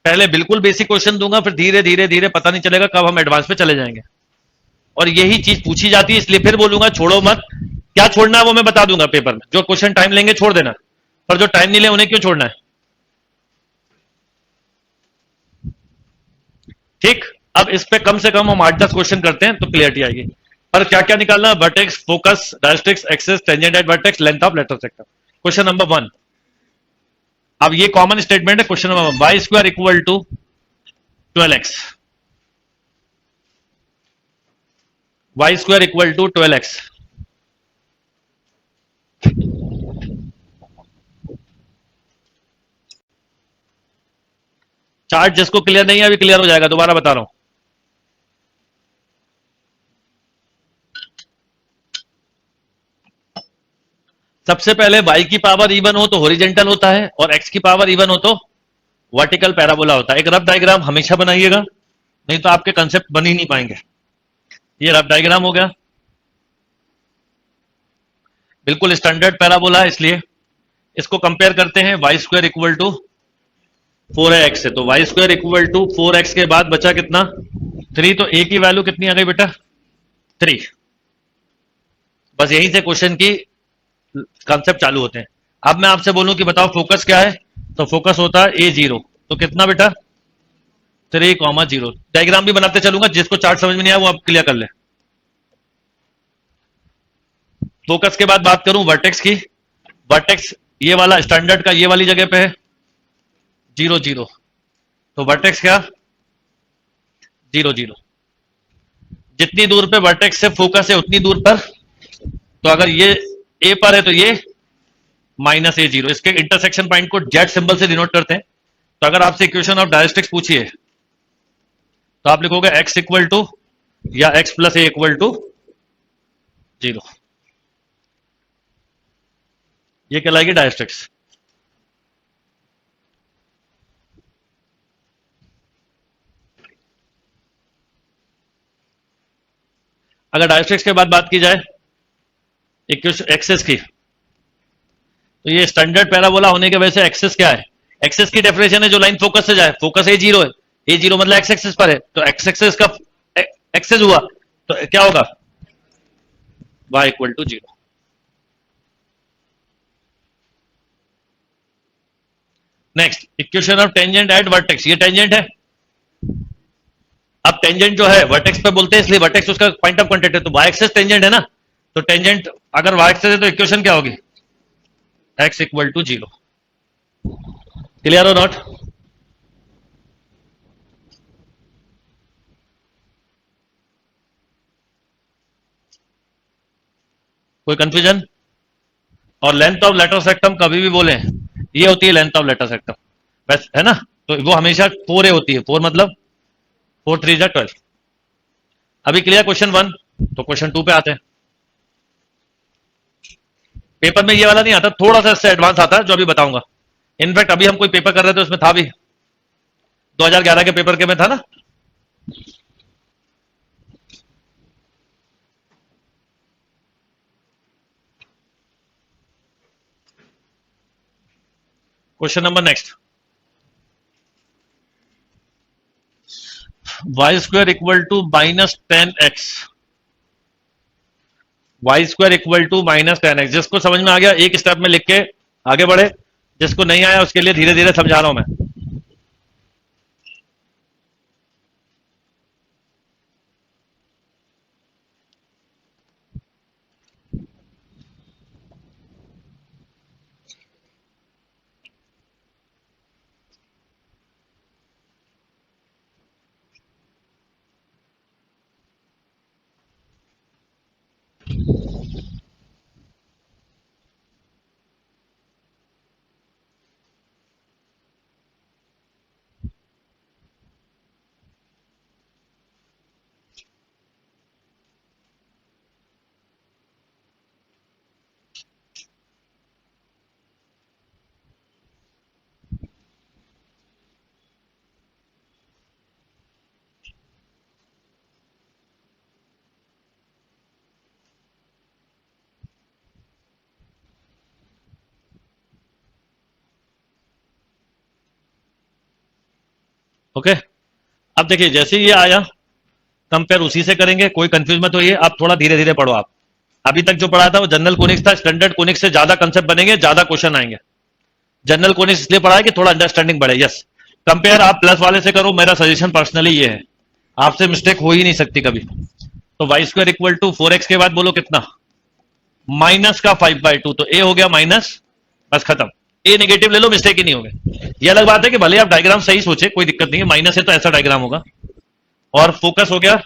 पहले बिल्कुल बेसिक क्वेश्चन दूंगा, फिर धीरे धीरे धीरे पता नहीं चलेगा कब हम एडवांस पे चले जाएंगे, और यही चीज पूछी जाती है, इसलिए फिर बोलूंगा छोड़ो मत। क्या छोड़ना है वो मैं बता दूंगा पेपर में, जो क्वेश्चन टाइम लेंगे छोड़ देना, पर जो टाइम नहीं ले उन्हें क्यों छोड़ना है, ठीक। अब इस पे कम से कम हम 8-10 क्वेश्चन करते हैं तो क्लियरिटी आएगी। पर क्या क्या निकालना है, vertex, focus, directrix, axis, tangent at vertex, length of latus rectum. Question number 1, अब ये कॉमन स्टेटमेंट है। Question number 1, Y square equal to 12x, Y square equal to 12x। Chart जिसको क्लियर नहीं है अभी क्लियर हो जाएगा, दोबारा बता रहा हूं। सबसे पहले y की पावर इवन हो तो हॉरिजेंटल होता है, और x की पावर इवन हो तो वर्टिकल पैराबोला होता है। एक रफ डायग्राम हमेशा बनाइएगा, नहीं तो आपके कंसेप्ट बन ही नहीं पाएंगे। ये रफ डायग्राम हो गया, बिल्कुल स्टैंडर्ड पैराबोला है, इसलिए इसको कंपेयर करते हैं Y square equal to 4x से। तो Y square equal to 4x के बाद बचा कितना, 3। तो a की वैल्यू कितनी आ गई बेटा, 3। बस यहीं से क्वेश्चन की कंसेप्ट चालू होते हैं। अब मैं आपसे बोलूं कि बताओ फोकस क्या है, तो फोकस होता है A0, तो कितना बेटा 3,0। डायग्राम भी बनाते चलूंगा, जिसको चार्ट समझ में नहीं आया वो आप क्लियर कर ले। फोकस के बाद बात करूं वर्टेक्स की, वर्टेक्स ये वाला स्टैंडर्ड का ये वाली जगह पे है 0 0, तो वर्टेक्स क्या 0 0। जितनी दूर पे वर्टेक्स से फोकस है उतनी दूर पर, तो अगर ये ए पर है तो ये -A0। इसके इंटरसेक्शन पॉइंट को जेड सिंबल से डिनोट करते हैं। तो अगर आपसे इक्वेशन ऑफ डायस्ट्रिक्स पूछिए तो आप लिखोगे x इक्वल टू या x plus a equal to 0, ये कहलाएगी डायस्ट्रिक्स। अगर डायस्ट्रिक्स के बाद बात की जाए एक्सेस की, तो ये स्टैंडर्ड पैराबोला होने की वजह से एक्सेस क्या है, एक्सेस की डेफिनेशन है जो लाइन फोकस से जाए, फोकस A0 है, A0 मतलब एक्स एक्सेस पर है, तो एक्स एक्सेस का एक्सेस हुआ तो क्या होगा y equal to 0। Next equation of tangent at vertex, ये टेंजेंट है। अब टेंजेंट जो है वर्टेक्स पे बोलते हैं, इसलिए वर्टेक्स उसका पॉइंट ऑफ कांटेक्ट है, तो y एक्सेस टेंजेंट है ना, तो टेंजेंट अगर y एक्सेस है तो इक्वेशन क्या होगी x इक्वल टू 0। क्लियर और नॉट, कोई कंफ्यूजन। और लेंथ ऑफ लेटर सेक्टम कभी भी बोले ये होती है लेंथ ऑफ लेटर सेक्टम, बस है ना, तो वो हमेशा 4a होती है, 4 मतलब 4 3 12। अभी क्लियर क्वेश्चन 1, तो क्वेश्चन 2 पे आते हैं। पेपर में ये वाला नहीं आता, थोड़ा सा इससे एडवांस आता है जो अभी बताऊंगा। इनफैक्ट अभी हम कोई पेपर कर रहे थे उसमें था भी, 2011 के पेपर के में था ना। Question number next, y square equal to -10x, y square equal to -10x। जिसको समझ में आ गया एक स्टेप में लिख के आगे बढ़े, जिसको नहीं आया उसके लिए धीरे धीरे समझा रहा हूं मैं। ओके, अब देखिए जैसे ये आया कंपेयर उसी से करेंगे, कोई कंफ्यूज मत होइए। अब थोड़ा धीरे धीरे पढ़ो आप। अभी तक जो पढ़ा था वो जनरल कोनिक्स था, स्टैंडर्ड कोनिक्स से ज्यादा कंसेप्ट बनेंगे, ज्यादा क्वेश्चन आएंगे। जनरल कोनिक्स इसलिए पढ़ा है कि थोड़ा अंडरस्टैंडिंग बढ़े। यस, कंपेयर आप प्लस वाले से करो, मेरा सजेशन पर्सनली ये है, आपसे मिस्टेक हो ही नहीं सकती कभी। तो Y square equal to 4x के बाद बोलो कितना, माइनस का 5/2, तो ए हो गया माइनस, बस खत्म। ए नेगेटिव ले लो, मिस्टेक ही नहीं होगा। ये अलग बात है कि भले आप डायग्राम सही सोचे, कोई दिक्कत नहीं है, माइनस है तो ऐसा डायग्राम होगा। और फोकस हो गया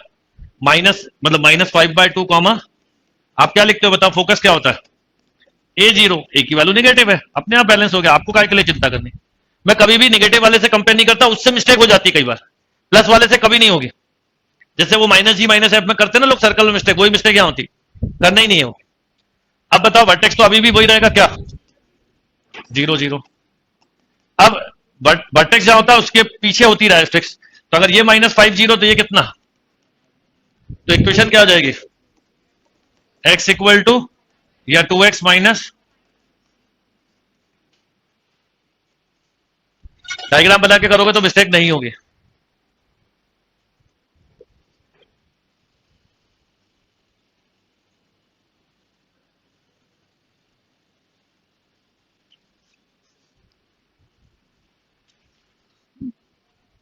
माइनस, मतलब -5/2 कॉमा, आप क्या लिखते हो बताओ, फोकस क्या होता है, A0, ए की वैल्यू नेगेटिव है, अपने आप बैलेंस हो गया, आपको काय के लिए चिंता करनी। मैं कभी भी नेगेटिव वाले से कंपेयर नहीं करता, उससे मिस्टेक हो जाती है कई बार, प्लस वाले से कभी नहीं होगी। जैसे वो -G -F में करते ना लोग सर्कल में मिस्टेक, वही मिस्टेक यहां होती, करना ही नहीं है वो। अब बताओ वर्टेक्स तो अभी भी वही रहेगा क्या, 0 0। अब वर्टेक्स जहां होता है उसके पीछे होती है एस्टेरिस्क, तो अगर ये -50 तो ये कितना, तो इक्वेशन क्या हो जाएगी, x इक्वल टू या 2x माइनस, डायग्राम बना के करोगे तो मिस्टेक नहीं होगी।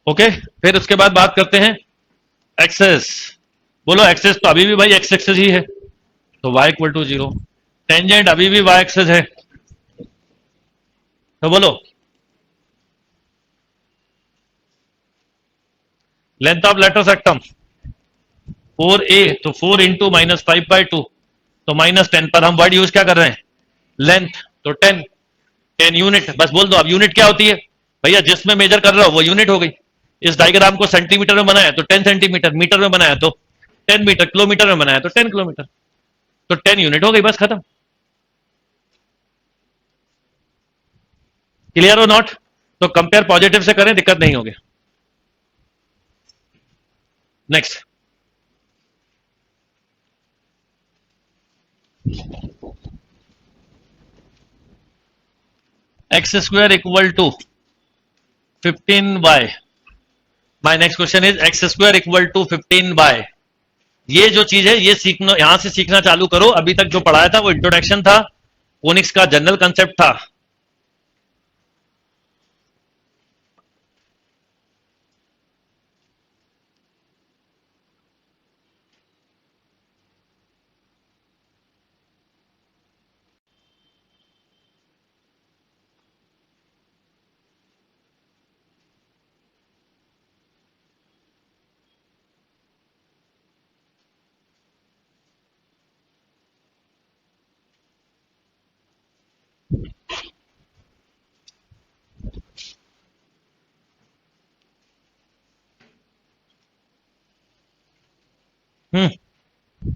ओके, फिर उसके बाद बात करते हैं एक्सेस। बोलो एक्सेस तो अभी भी भाई एक्स एक्सेस ही है, तो y इक्वल टू 0। टेंजेंट अभी भी y एक्सेस है, तो बोलो लेंथ ऑफ लेटोसेक्टम 4a, तो 4 इंटू -5/2, तो -10 पर हम वर्ड यूज क्या कर रहे हैं, लेंथ, तो 10 यूनिट, बस बोल दो। अब यूनिट क्या होती है भैया, जिसमें मेजर कर रहे हो वो यूनिट हो गई। इस डायग्राम को सेंटीमीटर में बनाया तो 10 सेंटीमीटर, मीटर में बनाया तो 10 मीटर, किलोमीटर में बनाया तो 10 किलोमीटर, तो 10 यूनिट हो गई, बस खत्म। क्लियर हो नॉट, तो कंपेयर पॉजिटिव से करें, दिक्कत नहीं होगी। Next, x square equal to 15y, my next question is x square equal to 15y। ये जो चीज है ये सीखना, यहां से सीखना चालू करो। अभी तक जो पढ़ाया था वो इंट्रोडक्शन था, कोनिक्स का जनरल कंसेप्ट था।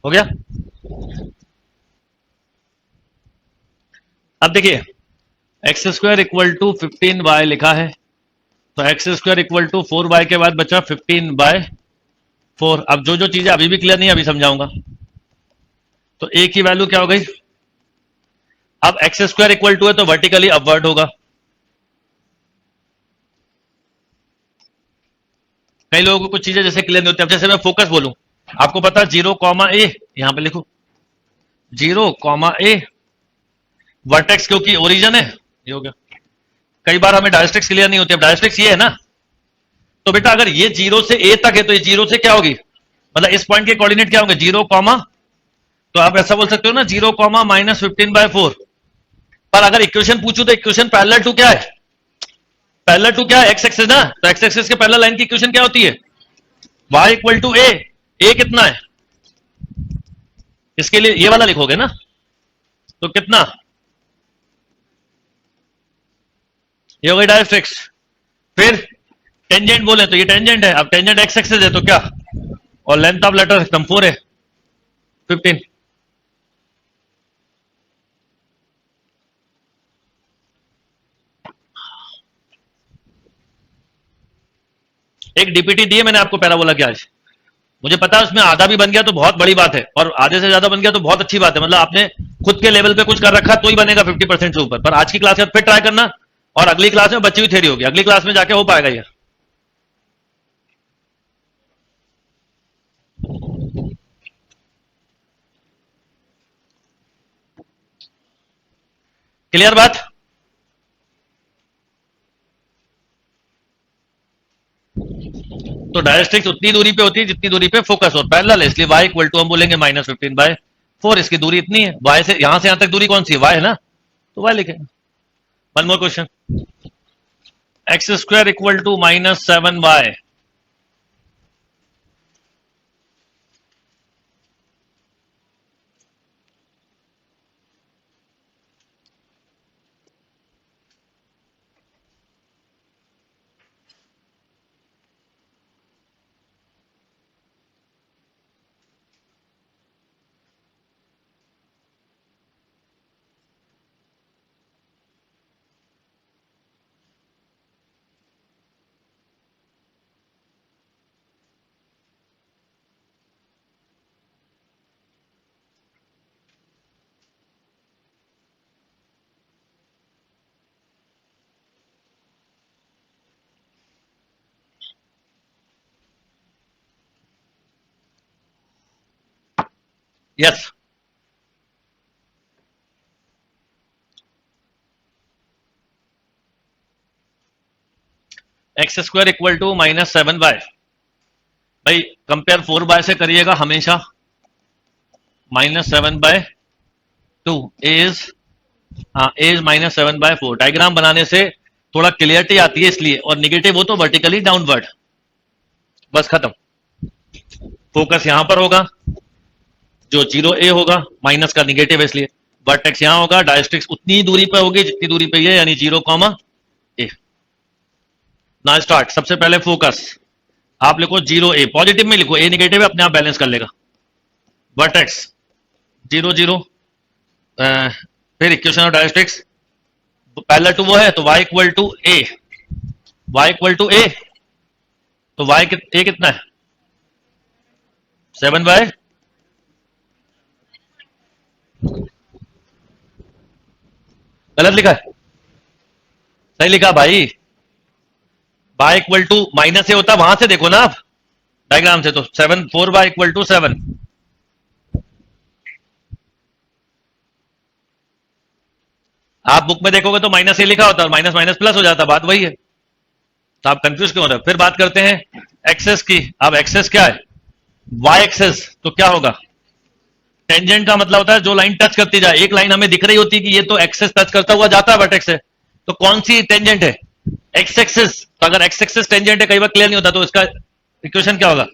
हो गया। अब देखिए x square equal to 15y लिखा है, तो x square equal to 4y के बाद बचा 15/4। अब जो जो चीजें अभी भी क्लियर नहीं अभी समझाऊंगा। तो a की वैल्यू क्या हो गई, अब एक्स स्क्वायर इक्वल टू है तो वर्टिकली अपवर्ड होगा, कई लोगों को कुछ चीजें जैसे क्लियर नहीं होती। अब जैसे मैं फोकस बोलूं, आपको पता 0, A, यहां पे लिखो 0, A, वर्टेक्स क्योंकि ओरिजिन है, ये हो गया। कई बार हमें डायरेक्ट्रिक्स क्लियर नहीं होती। अब डायरेक्ट्रिक्स ये है ना, तो बेटा अगर ये 0 से A तक है तो ये 0 से क्या होगी, मतलब इस पॉइंट के कोऑर्डिनेट क्या होंगे, 0, तो आप ऐसा बोल सकते हो ना 0, -15/4। पर अगर इक्वेशन पूछू तो इक्वेशन पैरेलल टू क्या है, पैरेलल टू क्या है, एक्स एक्सिस ना, तो एक्स एक्सिस के पैरेलल लाइन की इक्वेशन क्या होती है, y = a। a कितना है, इसके लिए ये वाला लिखोगे ना, तो कितना, ये हो गई डायरेक्ट्रिक्स। फिर टेंजेंट बोले तो ये टेंजेंट है। अब टेंजेंट एक्स एक्सिस है तो क्या, और लेंथ ऑफ लेटर एकदम 4 है, 15। एक डीपीटी दी है मैंने आपको पैराबोला की आज, मुझे पता है उसमें आधा भी बन गया तो बहुत बड़ी बात है, और आधे से ज्यादा बन गया तो बहुत अच्छी बात है। मतलब आपने खुद के लेवल पे कुछ कर रखा तो ही बनेगा 50% से ऊपर। पर आज की क्लास में फिर ट्राई करना, और अगली क्लास में बची हुई थ्योरी होगी, अगली क्लास में जाके हो पाएगा ये। क्लियर बात। तो डायरेक्ट्रिक्स उतनी दूरी पे होती है जितनी दूरी पे फोकस और पैरेलल है, इसलिए y = हम बोलेंगे -15/4। इसकी दूरी इतनी है, y से यहां तक दूरी कौन सी है, y है ना, तो y लिखेंगे। One more question, x² = -7y। Yes, x² = -7y। भाई कंपेयर 4y से करिएगा हमेशा, -7/2 इज, हाँ इज -7/4। डायग्राम बनाने से थोड़ा क्लियरिटी आती है इसलिए, और निगेटिव हो तो वर्टिकली डाउनवर्ड, बस खत्म। फोकस यहां पर होगा, जो 0 A होगा, माइनस का निगेटिव है इसलिए, वर्टेक्स यहां होगा, डायरेक्ट्रिक्स उतनी दूरी पे होगी जितनी दूरी पे ये, यानी 0, A। ना स्टार्ट, सबसे पहले फोकस आप लिखो 0 A, पॉजिटिव में लिखो, A निगेटिव है अपने आप बैलेंस कर लेगा। वर्टेक्स 0, 0, फिर equation of directrix parallel to वो है तो y = A, y = A, तो A कितना है, 7/, गलत लिखा है, सही लिखा भाई, y = -A होता, वहां से देखो ना आप डायग्राम से, तो 4y = 7। आप बुक में देखोगे तो -A लिखा होता है और माइनस माइनस प्लस हो जाता, बात वही है। तो आप कंफ्यूज क्यों हो रहे हो। फिर बात करते हैं एक्सेस की। अब एक्सेस क्या है, y एक्सेस, तो क्या होगा, टेंजेंट का मतलब होता है जो लाइन टच करती जाए। एक लाइन हमें दिख रही होती है कि ये तो एक्सेस टच करता हुआ जाता है वर्टेक्स से, तो कौन सी टेंजेंट है, एक्स एक्सिस। तो अगर एक्स एक्सिस टेंजेंट है, कई बार क्लियर नहीं होता, तो इसका इक्वेशन क्या होगा,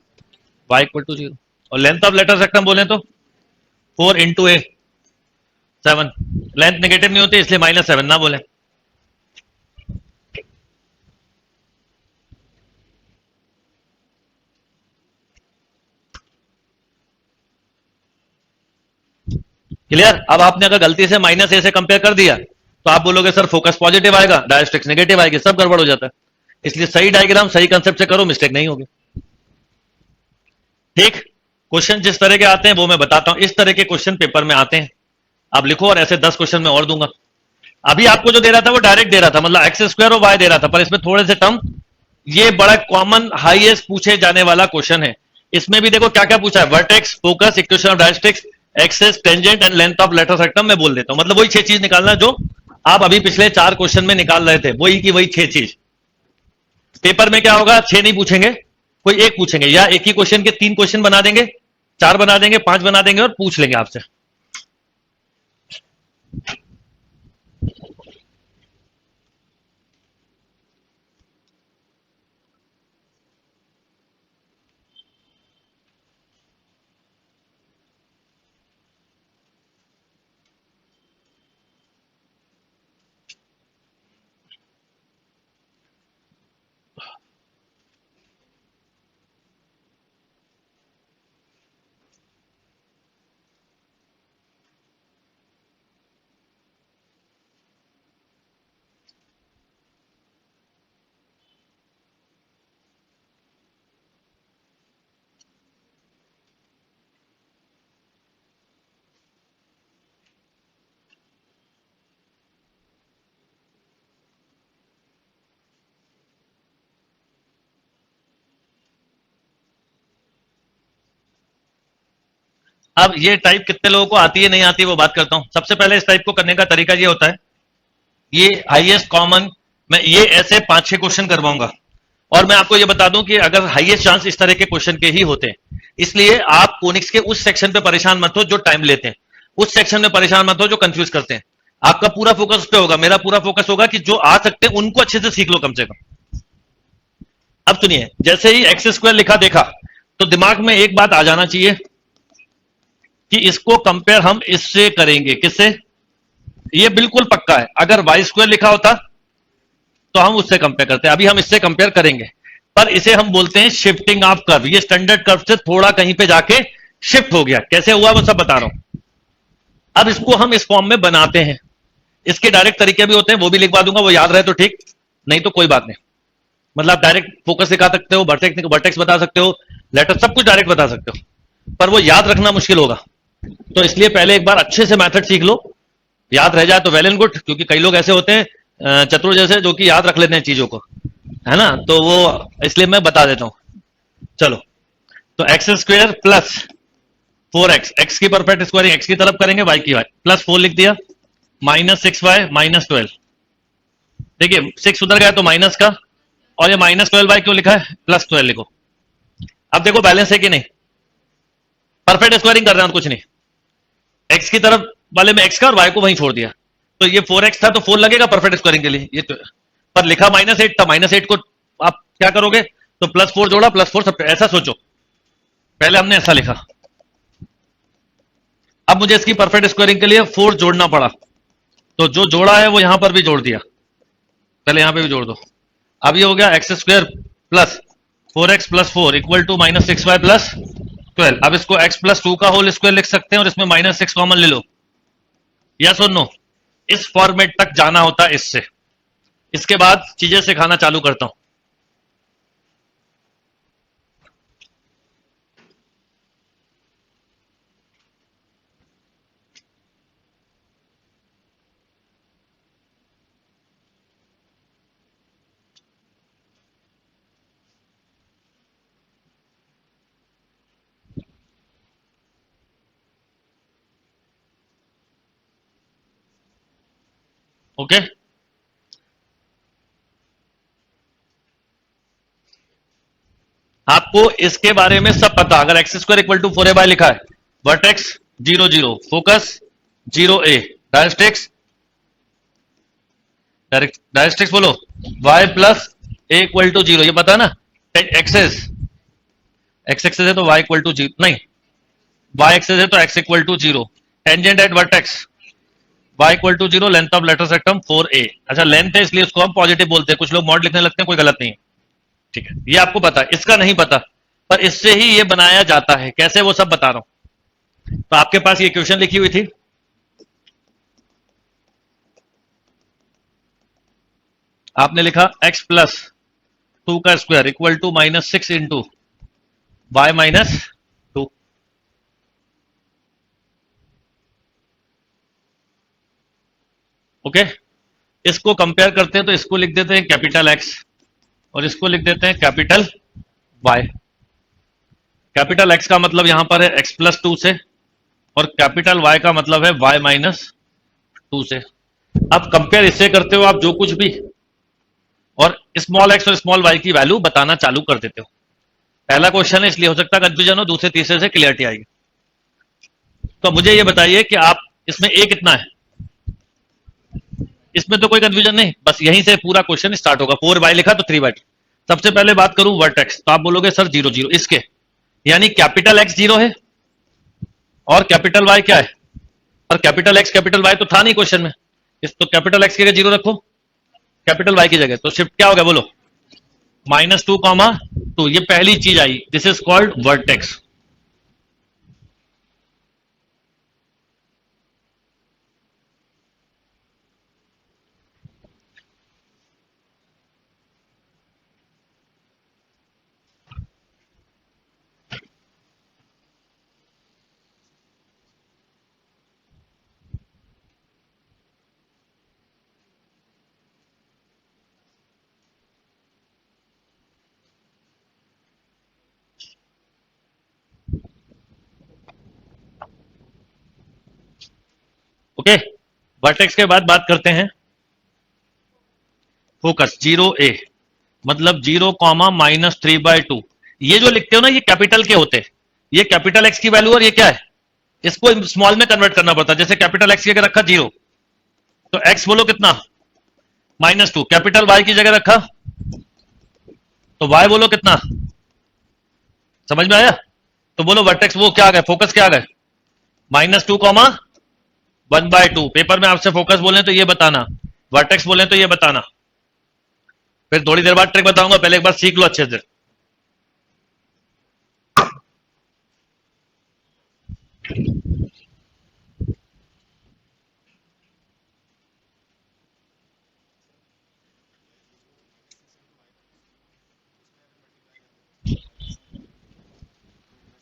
y = 0। और लेंथ ऑफ लेटर सेक्टर बोले तो 4 × A, 7। लेंथ नेगेटिव नहीं होती इसलिए -7 ना बोले। क्लियर। अब आपने अगर गलती से -A से कंपेयर कर दिया तो आप बोलोगे सर फोकस पॉजिटिव आएगा, डायरेक्ट्रिक्स नेगेटिव आएगी, सब गड़बड़ हो जाता है। इसलिए सही डायग्राम सही कंसेप्ट से करो, मिस्टेक नहीं होगी। ठीक, क्वेश्चन जिस तरह के आते हैं वो मैं बताता हूं, इस तरह के क्वेश्चन पेपर में आते हैं। आप लिखो, और ऐसे 10 क्वेश्चन मैं और दूंगा। अभी आपको जो दे रहा था वो डायरेक्ट दे रहा था, मतलब x² और y दे रहा था, पर इसमें थोड़े से टर्म ये बड़ा कॉमन हाईएस्ट पूछे जाने वाला क्वेश्चन है। इसमें भी देखो क्या क्या पूछा है, vertex, focus, equation of directrix, axis, tangent and length of latus rectum. मैं बोल देता हूं, मतलब वही 6 चीज निकालना जो आप अभी पिछले 4 क्वेश्चन में निकाल रहे थे, वही की वही 6 चीज। पेपर में क्या होगा, 6 नहीं पूछेंगे, कोई एक पूछेंगे, या एक ही क्वेश्चन के 3 क्वेश्चन बना देंगे, 4 बना देंगे, 5 बना देंगे और पूछ लेंगे आपसे। अब ये टाइप कितने लोगों को आती है नहीं आती है वो बात करता हूं। सबसे पहले इस टाइप को करने का तरीका ये होता है, ये हाईएस्ट कॉमन, मैं ये ऐसे 5-6 क्वेश्चन करवाऊंगा, और मैं आपको ये बता दूं कि अगर हाईएस्ट चांस इस तरह के क्वेश्चन के ही होते हैं, इसलिए आप कोनिक्स के उस सेक्शन पे परेशान मत हो जो टाइम लेते हैं, उस सेक्शन में परेशान मत हो जो कंफ्यूज करते हैं। आपका पूरा फोकस उस पे होगा, मेरा पूरा फोकस होगा कि जो आ सकते हैं उनको अच्छे से सीख लो कम से कम। अब सुनिए, जैसे ही एक्स स्क्वायर लिखा देखा तो दिमाग में एक बात आ जाना चाहिए कि इसको कंपेयर हम इससे करेंगे, किससे? ये बिल्कुल पक्का है, अगर वाई स्क्वायर लिखा होता तो हम उससे कंपेयर करते हैं, अभी हम इससे कंपेयर करेंगे, पर इसे हम बोलते हैं शिफ्टिंग ऑफ कर्व। ये स्टैंडर्ड कर्व से थोड़ा कहीं पे जाके शिफ्ट हो गया, कैसे हुआ वो सब बता रहा हूं। अब इसको हम इस फॉर्म में बनाते हैं, इसके डायरेक्ट तरीके भी होते हैं, वो भी लिखवा दूंगा, वो याद रहे तो ठीक, नहीं तो कोई बात नहीं। मतलब डायरेक्ट फोकस दिखा सकते हो, वर्टेक्स वर्टेक्स बता सकते हो, लेटर सब कुछ डायरेक्ट बता सकते हो, पर वो याद रखना मुश्किल होगा। तो इसलिए पहले एक बार अच्छे से मेथड सीख लो, याद रह जाए तो वेल एंड गुड, क्योंकि कई लोग ऐसे होते हैं चतुर जैसे जो कि याद रख लेते हैं चीजों को, है ना, तो वो इसलिए मैं बता देता हूं। चलो, तो x square plus 4x, x की परफेक्ट स्क्वायरिंग एक्स की तरफ करेंगे, वाई की वाई, प्लस 4 लिख दिया, माइनस 6y माइनस 12। देखिए 6 उधर गया तो माइनस का, और ये माइनस 12y क्यों लिखा है, प्लस 12 लिखो। अब देखो बैलेंस है कि नहीं, परफेक्ट स्क्वायरिंग कर रहे हैं, कुछ नहीं, एक्स की तरफ वाले में एक्स का और वाई को वहीं छोड़ दिया, तो ये 4x था तो 4 लगेगा परफेक्ट स्क्वायरिंग के लिए, ये तो, पर लिखा -8 था, -8 को आप क्या करोगे, तो +4 जोड़ा, +4 सब, ऐसा सोचो, पहले हमने ऐसा लिखा, अब मुझे इसकी परफेक्ट स्क्वायरिंग के लिए 4 जोड़ना पड़ा, तो जो जोड़ा है वो यहां पर भी जोड़ दिया, पहले यहां पे भी जोड़ दो। अब ये हो गया x square plus 4x plus 4 equal to -6y plus 12। अब इसको x प्लस 2 का होल स्क्वायर लिख सकते हैं और इसमें -6 कॉमन ले लो, यस और नो। इस फॉर्मेट तक जाना होता है इससे, इसके बाद चीजें सिखाना चालू करता हूं। ओके, आपको इसके बारे में सब पता, अगर x square equal to 4a by लिखा है, vertex 0 0, focus 0a, directrix, directrix बोलो y plus a equal to 0, ये पता है ना, एक्सेस, एक्स एक्सेस है तो y इक्वल टू 0, नहीं y एक्सेस है तो x equal to 0, tangent at vertex y equal to 0, length of latus rectum 4a। अच्छा लेंथ है इसलिए उसको हम पॉजिटिव बोलते हैं, कुछ लोग मॉड लिखने लगते हैं, कोई गलत नहीं है, ठीक है, ये आपको पता है, इसका नहीं पता, पर इससे ही ये बनाया जाता है, कैसे वो सब बता रहा हूं। तो आपके पास ये क्वेश्चन लिखी हुई थी, आपने लिखा x प्लस 2 का square equal to -6 into y -2। Okay, इसको कंपेयर करते हैं तो इसको लिख देते हैं कैपिटल एक्स, और इसको लिख देते हैं कैपिटल वाई। कैपिटल एक्स का मतलब यहां पर है एक्स प्लस 2 से, और कैपिटल वाई का मतलब है वाई माइनस 2 से। अब कंपेयर इससे करते हो आप जो कुछ भी, और स्मॉल एक्स और स्मॉल वाई की वैल्यू बताना चालू कर देते हो। पहला क्वेश्चन है इसलिए हो सकता है कंफ्यूजन हो, दूसरे तीसरे से क्लियरिटी आएगी। तो मुझे ये बताइए कि आप इसमें ए कितना है, इसमें तो कोई कंफ्यूजन नहीं, बस यहीं से पूरा क्वेश्चन स्टार्ट होगा। 4y लिखा तो 3y। सबसे पहले बात करूं वर्टेक्स, तो आप बोलोगे सर 0 0 इसके, यानी कैपिटल एक्स 0 है और कैपिटल वाई क्या है, और कैपिटल एक्स कैपिटल वाई तो था नहीं क्वेश्चन में, इस तो कैपिटल एक्स की जगह 0 रखो, कैपिटल वाई की जगह, तो शिफ्ट क्या होगा बोलो, -2 कॉमा 2। ये पहली चीज आई, this is called vertex. Okay, vertex के बाद बात करते हैं फोकस। 0a मतलब 0 कॉमा -3/2। ये जो लिखते हो ना ये कैपिटल के होते हैं, ये कैपिटल एक्स की वैल्यू, और ये क्या है, इसको स्मॉल में कन्वर्ट करना पड़ता है। जैसे कैपिटल एक्स की जगह रखा 0, तो एक्स बोलो कितना -2, कैपिटल वाई की जगह रखा तो वाई बोलो कितना, समझ में आया। तो बोलो वर्टेक्स वो क्या आ गया, फोकस क्या आ गया, -2 कॉमा 1/2। पेपर में आपसे फोकस बोले तो ये बताना, वर्टेक्स बोले तो ये बताना, फिर थोड़ी देर बाद ट्रिक बताऊंगा, पहले एक बार सीख लो अच्छे से।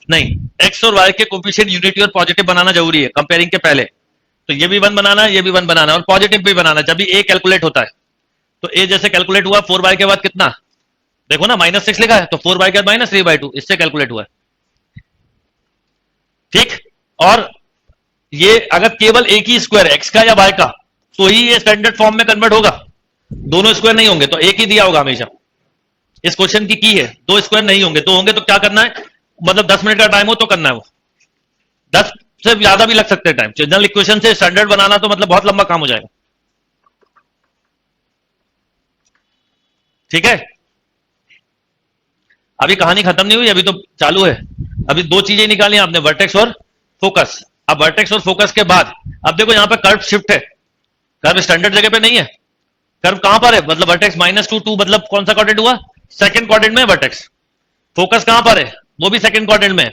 नहीं, एक्स और वाई के कोफिशिएंट यूनिटी और पॉजिटिव बनाना जरूरी है कंपेयरिंग के पहले। तो ये भी 1 बनाना है, ये भी 1 बनाना है, और पॉजिटिव भी बनाना है। जब भी ए कैलकुलेट होता है तो ए जैसे कैलकुलेट हुआ 4y के बाद कितना, देखो ना -6 लिखा है, तो 4y के बाद -3/2 इससे कैलकुलेट हुआ है, ठीक। और ये अगर केवल एक ही स्क्वायर है एक्स का या वाई का, तो ही ये स्टैंडर्ड फॉर्म में कन्वर्ट होगा। दोनों स्क्वायर नहीं होंगे तो एक ही दिया होगा हमेशा। इस क्वेश्चन की है, 2 स्क्वायर नहीं होंगे, 2 होंगे तो क्या करना है, मतलब 10 मिनट का टाइम हो तो करना है वो, 10 से ज्यादा भी लग सकते हैं टाइम। जनरल इक्वेशन से स्टैंडर्ड बनाना तो मतलब बहुत लंबा काम हो जाएगा, ठीक है। अभी कहानी खत्म नहीं हुई, अभी तो चालू है। अभी 2 चीजें निकाली आपने, वर्टेक्स और फोकस। अब वर्टेक्स और फोकस के बाद अब देखो यहां पर कर्व शिफ्ट है, कर्व स्टैंडर्ड जगह पे नहीं है, कर्व कहां पर है, मतलब वर्टेक्स -2 2 मतलब कौन सा क्वाड्रेंट हुआ, सेकंड क्वाड्रेंट में वर्टेक्स। फोकस कहां पर है, वो भी सेकंड क्वाड्रेंट में है।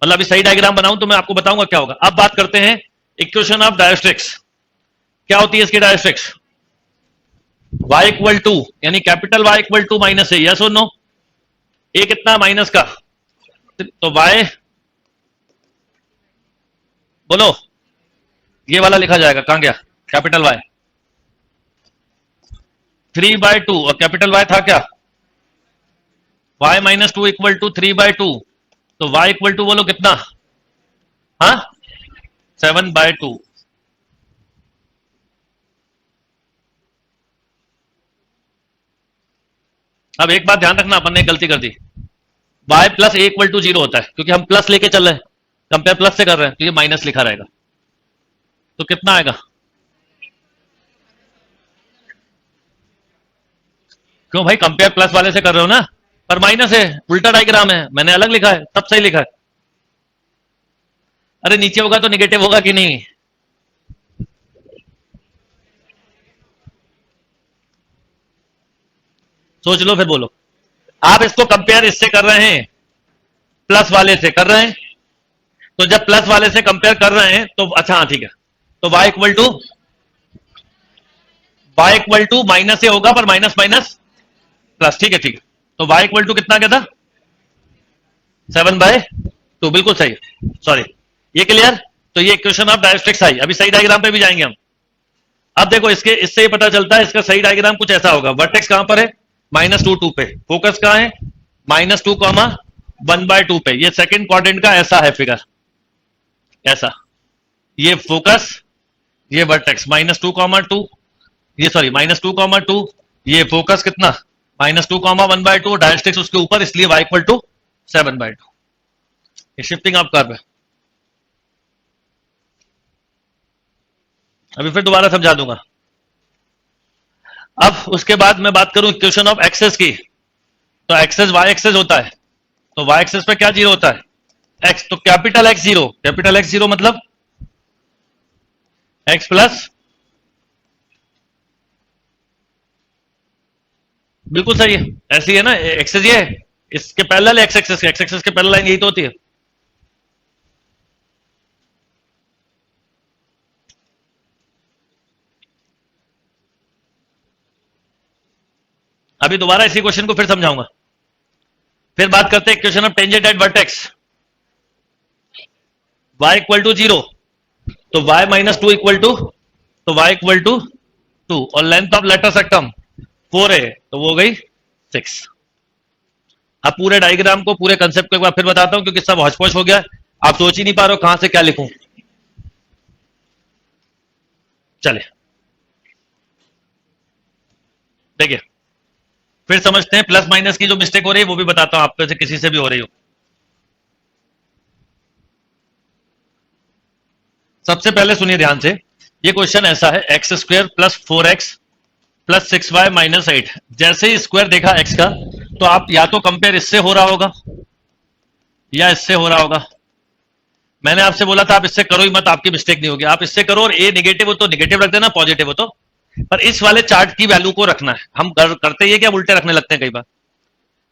मतलब अभी सही डायग्राम बनाऊं तो मैं आपको बताऊंगा क्या होगा। अब बात करते हैं इक्वेशन ऑफ डायरेक्ट्रिक्स। क्या होती है इसकी डायरेक्ट्रिक्स, y इक्वल टू, यानी capital Y equal to minus है, यस और नो। ए कितना माइनस का, तो y बोलो, ये वाला लिखा जाएगा, कहां गया कैपिटल Y, 3/2, और कैपिटल Y था क्या, y -2 इक्वल टू 3/2, तो y इक्वल टू बोलो कितना, हाँ 7/2। अब एक बात ध्यान रखना, अपन ने गलती कर दी, y plus a equal to 0 होता है, क्योंकि हम प्लस लेके चल रहे हैं, कंपेयर प्लस से कर रहे हैं, तो ये माइनस लिखा रहेगा। तो कितना आएगा, क्यों भाई, कंपेयर प्लस वाले से कर रहे हो ना, पर माइनस है, उल्टा डायग्राम है, मैंने अलग लिखा है, तब सही लिखा है। अरे नीचे होगा तो निगेटिव होगा कि नहीं, सोच लो फिर बोलो। आप इसको कंपेयर इससे कर रहे हैं, प्लस वाले से कर रहे हैं, तो जब प्लस वाले से कंपेयर कर रहे हैं तो अच्छा हाँ ठीक है, तो y इक्वल टू माइनस से होगा, पर माइनस माइनस प्लस, ठीक है ठीक है। तो y इक्वल टू कितना क्या था, 7/2, बिल्कुल सही, सॉरी, ये क्लियर। तो ये इक्वेशन ऑफ डायरेक्ट्रिक्स आई। अभी सही डायग्राम पे भी जाएंगे हम। अब देखो इसके, इससे ये पता चलता है इसका सही डायग्राम कुछ ऐसा होगा, वर्टेक्स कहां पर है, -2 पे, फोकस कहां है -2 1/2 पे। ये सेकंड क्वाड्रेंट का ऐसा है फिगर, ऐसा, ये फोकस, ये वर्टेक्स -2, ये सॉरी -2, ये फोकस कितना -2, 1/2, उसके ऊपर, इसलिए y इक्वल टू 7/2। ये शिफ्टिंग आप कर रहे, अभी फिर दोबारा समझा दूंगा। अब उसके बाद मैं बात करूं इक्वेशन ऑफ एक्सेस की, तो एक्सेस y एक्सेस होता है, तो y एक्सेस पे क्या जीरो होता है x, तो कैपिटल एक्स जीरो मतलब x प्लस, बिल्कुल सही है, ऐसी है ना एक्सेस, ये है इसके पैरेलल, एक्स एक्सेस के पैरेलल लाइन यही तो होती है। अभी दोबारा इसी क्वेश्चन को फिर समझाऊंगा। फिर बात करते हैं equation of tangent at vertex, y equal to 0, तो y -2 इक्वल टू, तो y इक्वल टू 2, और लेंथ ऑफ लेटर सेक्टम 4 है, तो वो हो गई 6। अब पूरे डायग्राम को, पूरे कंसेप्ट को एक बार फिर बताता हूं, क्योंकि सब हौच-पौच हो गया, आप सोच ही नहीं पा रहे हो कहां से क्या लिखूं। चले देखिए, फिर समझते हैं प्लस माइनस की जो मिस्टेक हो रही है, वो भी बताता हूं, आप में से किसी से भी हो रही हो। सबसे पहले सुनिए ध्यान से, ये क्वेश्चन ऐसा है, x² plus 4x plus 6y minus 8। जैसे ही स्क्वायर देखा x का, तो आप या तो कंपेयर इससे हो रहा होगा या इससे हो रहा होगा। मैंने आपसे बोला था आप इससे करो ही मत, आपकी मिस्टेक नहीं होगी, आप इससे करो, और a निगेटिव हो तो निगेटिव रख देना, पॉजिटिव हो तो, पर इस वाले चार्ट की वैल्यू को रखना है। हम करते ही क्या, उल्टे रखने लगते हैं कई बार।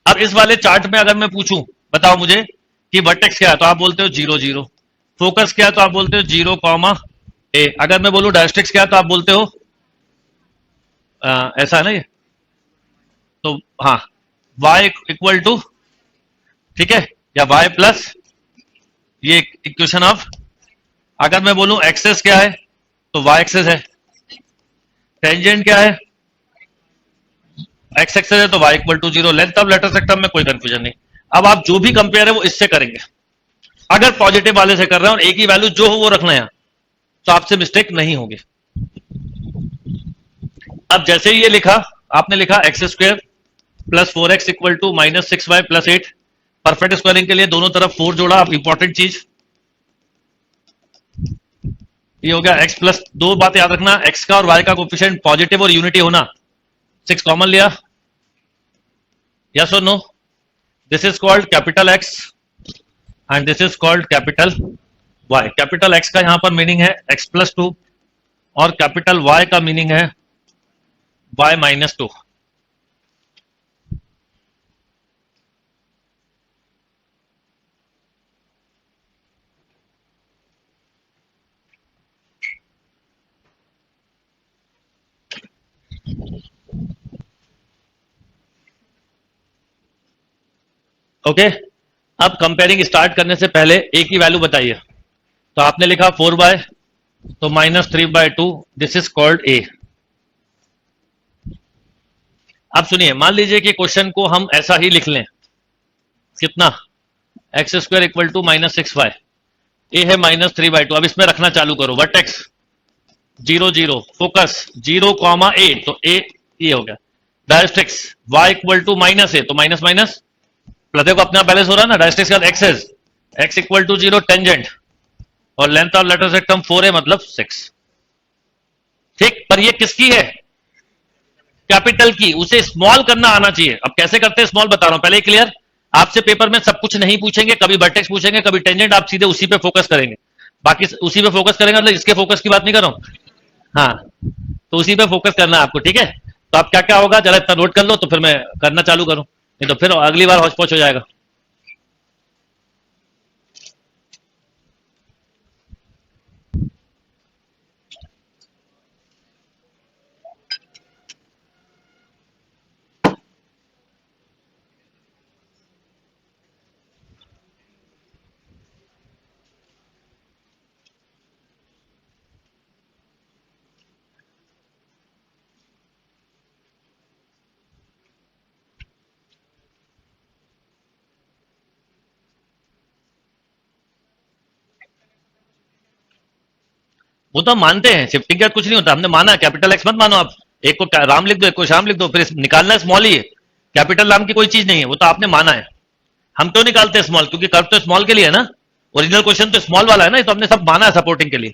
अब इस वाले चार्ट में अगर मैं पूछूं, बताओ मुझे कि वर्टेक्स क्या है, तो आप बोलते हो 0 0, फोकस क्या है, तो आप बोलते हो 0, अगर मैं बोलूं डायस्ट्रिक्स क्या है, तो आप बोलते हो ऐसा है ना ये, तो हाँ, y इक्वल टू, ठीक है, या y प्लस, ये इक्वेशन ऑफ, अगर मैं बोलूं एक्सेस क्या है, तो y एक्सेस है, टेंजेंट क्या है, x एक्सेस है, तो y equal to 0, length of latus rectum में कोई कंफ्यूजन नहीं। अब आप जो भी कंपेयर है वो इससे करेंगे, अगर पॉजिटिव वाले से कर रहे हैं और एक ही वैल्यू जो हो वो रखना है, तो आपसे मिस्टेक नहीं होगी। अब जैसे ही ये लिखा, आपने लिखा x² plus 4x equal to -6y plus 8, perfect squaring के लिए दोनों तरफ 4 जोड़ा। अब इंपॉर्टेंट चीज ये हो गया, x प्लस, दो बातें याद रखना, x का और y का कोफिशिएंट पॉजिटिव और यूनिटी होना, 6 कॉमन लिया, यस और no, this is called capital x and this is called capital y। Capital x का यहां पर मीनिंग है x प्लस 2, और कैपिटल Y का मीनिंग है y -2। ओके, अब कंपेयरिंग स्टार्ट करने से पहले एक ही वैल्यू बताइए, तो आपने लिखा 4y, तो -3/2, दिस इज कॉल्ड a। अब सुनिए, मान लीजिए कि क्वेश्चन को हम ऐसा ही लिख लें, कितना, x² इक्वल टू -6y, ए है -3/2। अब इसमें रखना चालू करो, वर्टेक्स 0 0, फोकस 0, 8, तो ए ये हो गया, directrix y equal to -a, तो माइनस माइनस प्लस, देखो अपने आप बैलेंस हो रहा है ना, डायरेक्ट्रिक्स का axis, x equal to 0, tangent, और लेंथ ऑफ लेटर सेक्टम 4 है, मतलब 6। ठीक, पर ये किसकी है, कैपिटल की, उसे स्मॉल करना आना चाहिए। अब कैसे करते हैं स्मॉल, बता रहा हूं, पहले क्लियर। आपसे पेपर में सब कुछ नहीं पूछेंगे, कभी वर्टेक्स पूछेंगे, कभी टेंजेंट, आप सीधे उसी पे फोकस करेंगे, बाकी उसी पे फोकस करेंगे, मतलब इसके फोकस की बात नहीं कर रहा हूं, हाँ, तो उसी पे फोकस करना है आपको, ठीक है। तो आप क्या क्या होगा जरा इतना नोट कर लो, तो फिर मैं करना चालू करूं, नहीं तो फिर अगली बार हौच पौच हो जाएगा। वो तो हम मानते हैं, शिफ्टिंग का कुछ नहीं होता, हमने माना, कैपिटल एक्स मत मानो आप, एक को राम लिख दो, एक को श्याम लिख दो, फिर निकालना स्मॉल ही है, कैपिटल नाम की कोई चीज नहीं है, वो तो आपने माना है। हम क्यों निकालते हैं स्मॉल? क्योंकि कर्व तो स्मॉल के लिए है ना, ओरिजिनल क्वेश्चन तो स्मॉल वाला है ना, ये तो हमने सब माना है सपोर्टिंग के लिए।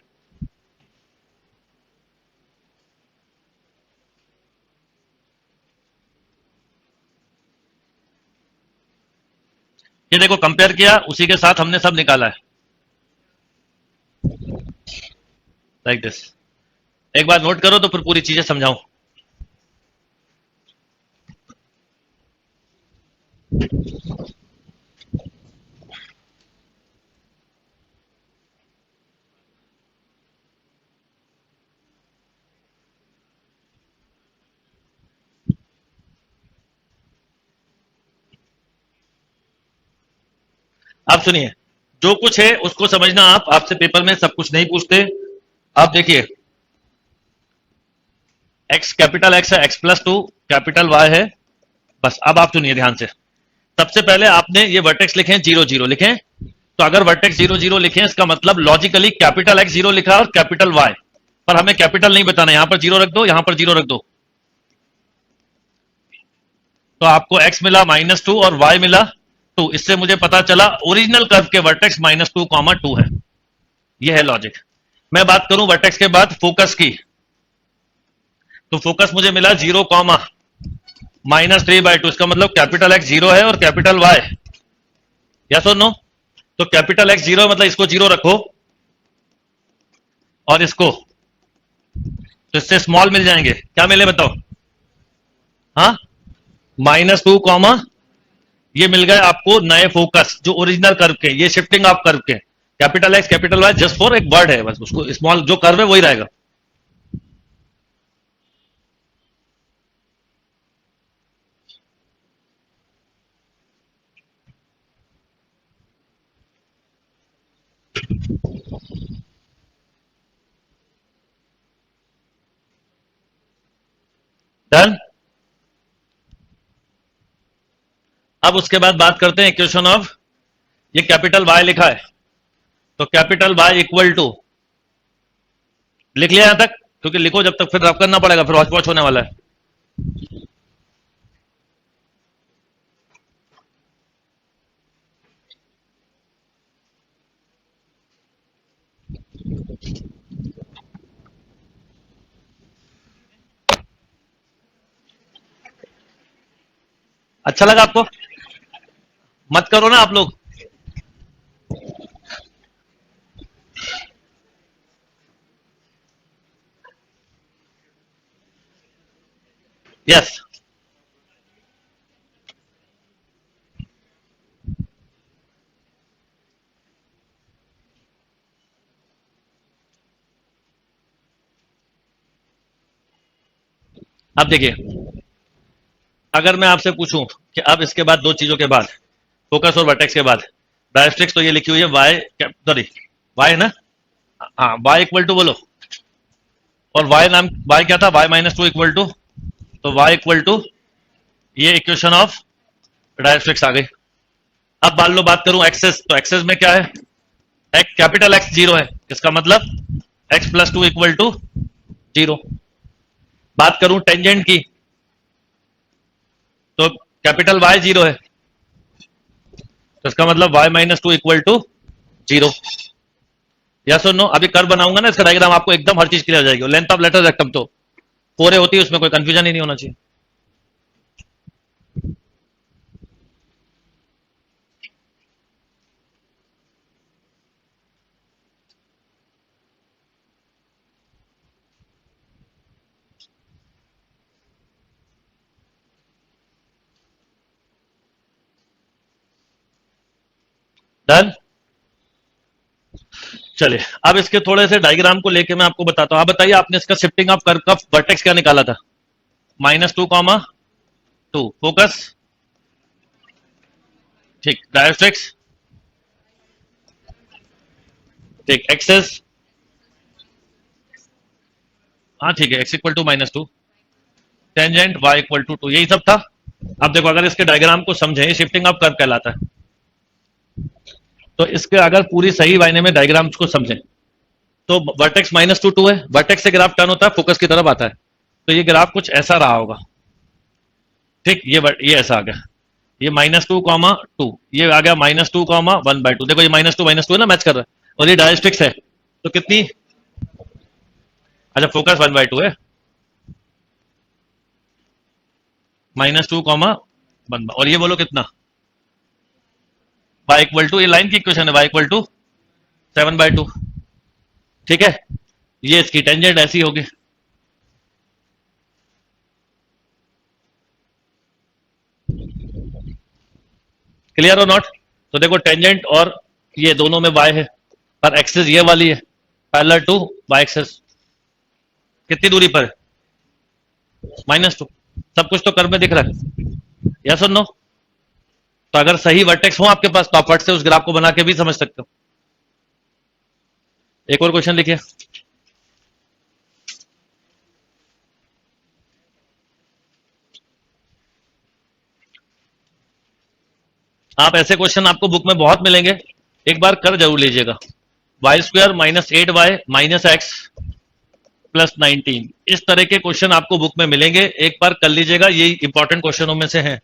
ये देखो कंपेयर किया, उसी के साथ हमने सब निकाला है, लाइक दिस। एक बार नोट करो तो फिर पूरी चीजें समझाऊं। आप सुनिए, जो कुछ है उसको समझना आप, आपसे पेपर में सब कुछ नहीं पूछते। आप देखिए, एक्स कैपिटल एक्स है, x plus two capital y है, बस। अब आप सुनिए ध्यान से, सबसे पहले आपने ये वर्टेक्स लिखे हैं, जीरो जीरो लिखे, तो अगर वर्टेक्स जीरो जीरो लिखे इसका मतलब लॉजिकली कैपिटल एक्स जीरो लिखा और कैपिटल वाई, पर हमें कैपिटल नहीं बताना, यहां पर जीरो रख दो, यहां पर जीरो रख दो, तो आपको एक्स मिला -2 और वाई मिला 2। इससे मुझे पता चला ओरिजिनल कर्व के वर्टेक्स -2, 2 है। यह है लॉजिक। मैं बात करूं वर्टेक्स के बाद फोकस की, तो फोकस मुझे मिला 0, -3/2, इसका मतलब कैपिटल एक्स जीरो है और कैपिटल वाई, यस और नो? तो कैपिटल एक्स जीरो मतलब इसको जीरो रखो और इसको, तो इससे स्मॉल मिल जाएंगे, क्या मिले बताओ? हाँ, -2, ये मिल गए आपको नए फोकस जो ओरिजिनल कर्व के, ये शिफ्टिंग आप कर्व के, capital x capital y just for एक वर्ड है बस, उसको स्मॉल जो कर्व है वही रहेगा। डन। अब उसके बाद बात करते हैं इक्वेशन ऑफ, ये कैपिटल वाई लिखा है, तो कैपिटल वाई इक्वल टू, लिख लिया यहां तक? क्योंकि लिखो जब तक फिर रब करना पड़ेगा, फिर वॉच वॉच होने वाला है। अच्छा लगा आपको? मत करो ना आप लोग। यस, अब देखिए, अगर मैं आपसे पूछूं कि अब इसके बाद दो चीजों के बाद, फोकस और वर्टेक्स के बाद, डायरेक्ट्रिक्स तो ये लिखी हुई है वाई, सॉरी वाई है ना, हाँ वाई इक्वल टू बोलो, और वाई नाम, वाई क्या था, वाई -2 इक्वल टू, तो वाई इक्वल टू, ये इक्वेशन ऑफ डायरेक्ट्रिक्स आ गई। अब मान लो बात करूं एक्सेस, तो एक्सेस में क्या है, एक कैपिटल एक्स जीरो है, इसका मतलब x+2 इक्वल टू 0। बात करूं टेंजेंट की, तो कैपिटल वाई जीरो है, तो इसका मतलब y-2 इक्वल टू 0। यस और नो? अभी कर्व बनाऊंगा ना इसका डायग्राम, आपको एकदम हर चीज क्लियर हो जाएगी। लेंथ ऑफ लेटर रेक्टम तो 4 होती है, उसमें कोई कंफ्यूजन ही नहीं होना चाहिए। डन। चलिए, अब इसके थोड़े से डायग्राम को लेके मैं आपको बताता हूं। आप बताइए, आपने इसका शिफ्टिंग ऑफ कर्व का वर्टेक्स क्या निकाला था? -2, 2 फोकस, ठीक, डायरेक्ट्रिक्स, ठीक, एक्सेस, हाँ ठीक है, x equal to -2, tangent y equal to 2, यही सब था। अब देखो, अगर इसके डायग्राम को समझें, ये शिफ्टिंग ऑफ कर्व कहलाता है, तो इसके अगर पूरी सही मायने में डायग्राम्स को समझें, तो वर्टेक्स -2 है, वर्टेक्स से ग्राफ टर्न होता है, फोकस की तरफ आता है, तो ये ग्राफ कुछ ऐसा रहा होगा। ठीक, ये ऐसा आ गया, ये -2, ये आ गया -2, 1/2। देखो ये -2 है ना, मैच कर रहा है, और ये डायरेक्ट्रिक्स है, तो कितनी, अच्छा फोकस 1/2 है, -2, 1, और ये बोलो कितना, y=, ये लाइन की इक्वेशन है, y=7/2। ठीक है, ये इसकी टेंजेंट ऐसी होगी। क्लियर और नॉट? तो देखो टेंजेंट और ये दोनों में y है, पर एक्सिस ये वाली है, पैरेलल टू y एक्सिस, कितनी दूरी पर है, -2। सब कुछ तो कर्व में दिख रहा है, यस और नो? तो अगर सही वर्टेक्स हो आपके पास, तो आप फट से उस ग्राफ को बना के भी समझ सकते हो। एक और क्वेश्चन लिखिए। आप ऐसे क्वेश्चन आपको बुक में बहुत मिलेंगे, एक बार कर जरूर लीजिएगा। y² -8y -x +19, इस तरह के क्वेश्चन आपको बुक में मिलेंगे, एक बार कर लीजिएगा, ये इंपॉर्टेंट क्वेश्चनों में से हैं।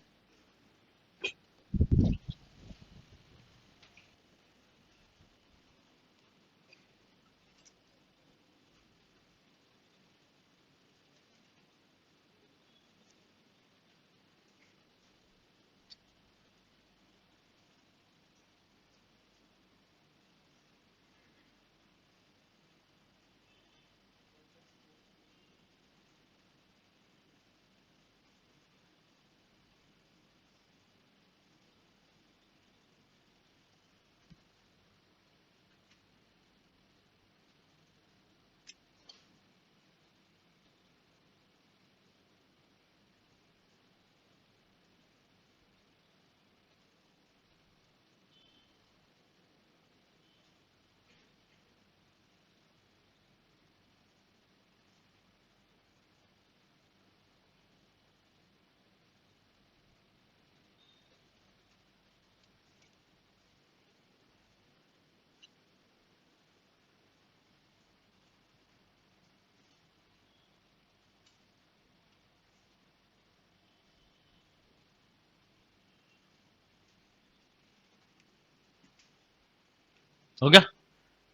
हो गया,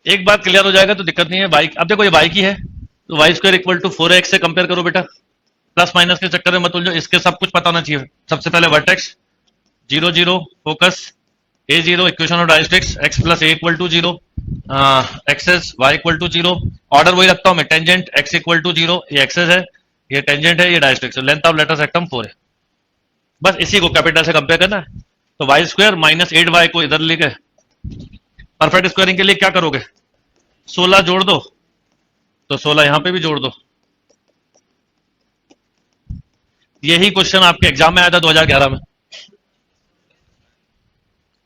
एक बात क्लियर हो जाएगा तो दिक्कत नहीं है। y, अब देखो ये y की है, तो y² = 4x से कंपेयर करो बेटा, प्लस माइनस के चक्कर में मत उलझो, इसके सब कुछ पता होना चाहिए। सबसे पहले vertex 0 0, focus a0, equation of directrix x + a = 0, axis y = 0, order वही रखता हूं मैं, टेंजेंट x = 0, ये एक्सेस है, ये टेंजेंट है, ये डायरेक्ट्रिक्स है, लेंथ ऑफ लेटर रेक्टम 4 है, बस इसी को कैपिटल से कंपेयर करना है। तो y² -8y को इधर ले गए, परफेक्ट स्क्वायरिंग के लिए क्या करोगे, 16 जोड़ दो, तो 16 यहां पे भी जोड़ दो। यही क्वेश्चन आपके एग्जाम में आया था 2011 में,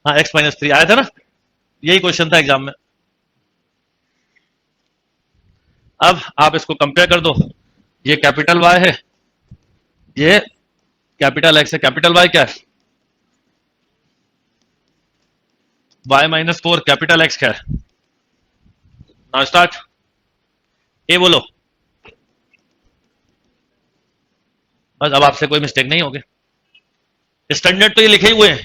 हाँ x - 3 आया था ना, यही क्वेश्चन था एग्जाम में। अब आप इसको कंपेयर कर दो, ये कैपिटल Y है, ये कैपिटल X है, कैपिटल Y क्या है, y - 4, कैपिटल X क्या है। नाउ स्टार्ट, ए बोलो, बस अब आपसे कोई मिस्टेक नहीं होगी, स्टैंडर्ड तो ये लिखे हुए हैं,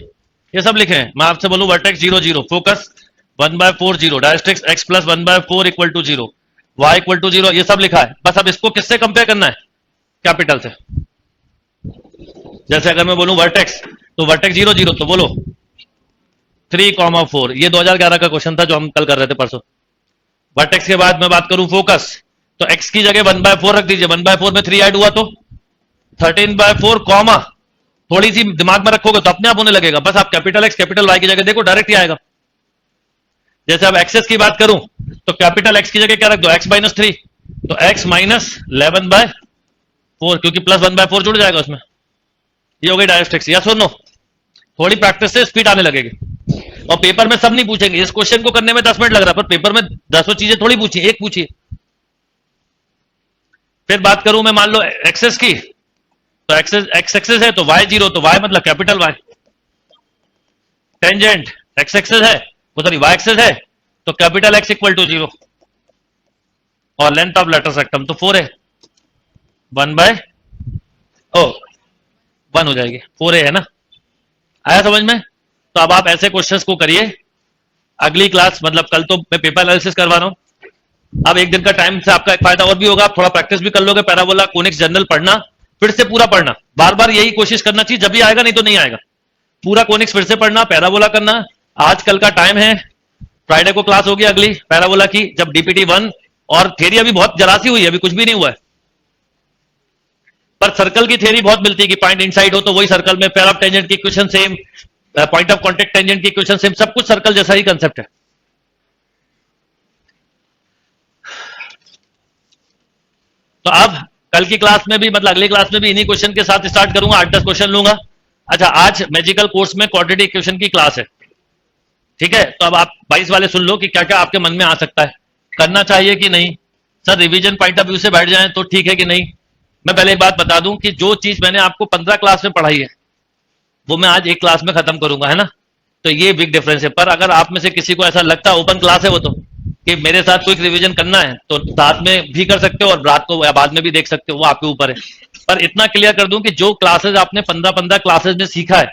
ये सब लिखे हैं। मैं आपसे बोलूं vertex 0 0, focus 1/4 0, directrix x + 1/4 = 0, y = 0, ये सब लिखा है। बस अब इसको किससे कंपेयर करना है, कैपिटल से। जैसे अगर मैं बोलूं वर्टेक्स, तो वर्टेक्स 0 0, तो बोलो 3, 4, ये 2011 का क्वेश्चन था जो हम कल कर रहे थे परसों। वर्टेक्स के बाद मैं बात करूं फोकस, तो x की जगह 1/4 रख दीजिए, 1/4 में 3 ऐड हुआ तो 13/4, कॉमा थोड़ी सी दिमाग में रखोगे तो अपने आप होने लगेगा। बस आप कैपिटल X कैपिटल Y की जगह देखो, डायरेक्ट ही आएगा। जैसे अब एक्सेस की बात करूं, तो कैपिटल X की जगह क्या रख दो, x - 3, तो x - 11/4, क्योंकि प्लस 1/4 जुड़ जाएगा उसमें। ये हो गई डायरेक्ट्रिक्स, यस और नो? थोड़ी प्रैक्टिस से स्पीड आने लगेगी। और पेपर में सब नहीं पूछेंगे, इस क्वेश्चन को करने में 10 मिनट लग रहा है, पर पेपर में 10 चीजें थोड़ी पूछी, एक पूछिए। फिर बात करूं मैं मान लो एक्सेस की, तो एक्सेस x एक्सेस है तो y 0, तो y मतलब capital Y। Tangent x axis है, वो सॉरी y एक्सेस है, तो कैपिटल X = 0। और लेंथ ऑफ लेटरस रेक्टम तो 4 है, 1 बाय ओ 1 हो जाएगी, 4a है ना। आया समझ में? तो अब आप ऐसे क्वेश्चंस को करिए। अगली क्लास मतलब कल तो मैं पेपर एनालिसिस करवा रहा हूं। अब एक दिन का टाइम से आपका एक फायदा और भी होगा, आप थोड़ा प्रैक्टिस भी कर लोगे। पैराबोला कोनिक्स जनरल पढ़ना, फिर से पूरा पढ़ना, बार बार यही कोशिश करना चाहिए, जब भी आएगा, नहीं तो नहीं आएगा। पूरा कोनिक्स फिर से पढ़ना, पैराबोला करना। आज कल का टाइम है, फ्राइडे को क्लास होगी अगली पैराबोला की, जब डीपीटी 1 और थ्योरी अभी बहुत जरा सी हुई है, अभी कुछ भी नहीं हुआ है। पर सर्कल की थ्योरी बहुत मिलती है कि पॉइंट इनसाइड हो तो वही सर्कल में, पेयर ऑफ टेंजेंट की equation same, point of contact tangent की इक्वेशन सेम, सब कुछ सर्कल जैसा ही कंसेप्ट है। तो अब कल की क्लास में भी मतलब अगली क्लास में भी इन्हीं क्वेश्चन के साथ स्टार्ट करूंगा, 8-10 क्वेश्चन लूंगा। अच्छा, आज मैजिकल कोर्स में क्वाड्रेटिक इक्वेशन की क्लास है, ठीक है। तो अब आप 22 वाले सुन लो कि क्या क्या आपके मन में आ सकता है, करना चाहिए कि नहीं। Sir revision point of view से बैठ जाएं तो ठीक है कि नहीं। मैं पहले एक बात बता दूं कि जो चीज मैंने आपको 15 क्लास में पढ़ाई है वो मैं आज एक क्लास में खत्म करूंगा, है ना। तो ये बिग डिफरेंस है। पर अगर आप में से किसी को ऐसा लगता है, ओपन क्लास है वो, तो कि मेरे साथ क्विक रिवीजन करना है तो साथ में भी कर सकते हो और रात को या बाद में भी देख सकते हो, वो आपके ऊपर है। पर इतना क्लियर कर दूं कि जो क्लासेस आपने 15-15 क्लासेस में सीखा है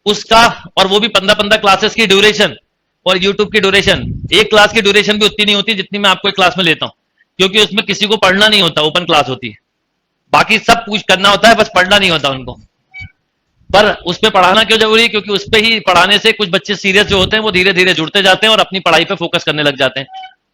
उसका, और वो भी 15-15 क्लासेस की ड्यूरेशन और यूट्यूब की ड्यूरेशन, एक क्लास की ड्यूरेशन भी उतनी नहीं होती जितनी मैं आपको एक क्लास में लेता हूं, क्योंकि उसमें किसी को पढ़ना नहीं होता, ओपन क्लास होती है। बाकी सब कुछ करना होता है, बस पढ़ना नहीं होता उनको। पर उस पर पढ़ाना क्यों जरूरी है? क्योंकि उस पर ही पढ़ाने से कुछ बच्चे सीरियस जो होते हैं वो धीरे धीरे जुड़ते जाते हैं और अपनी पढ़ाई पे फोकस करने लग जाते हैं।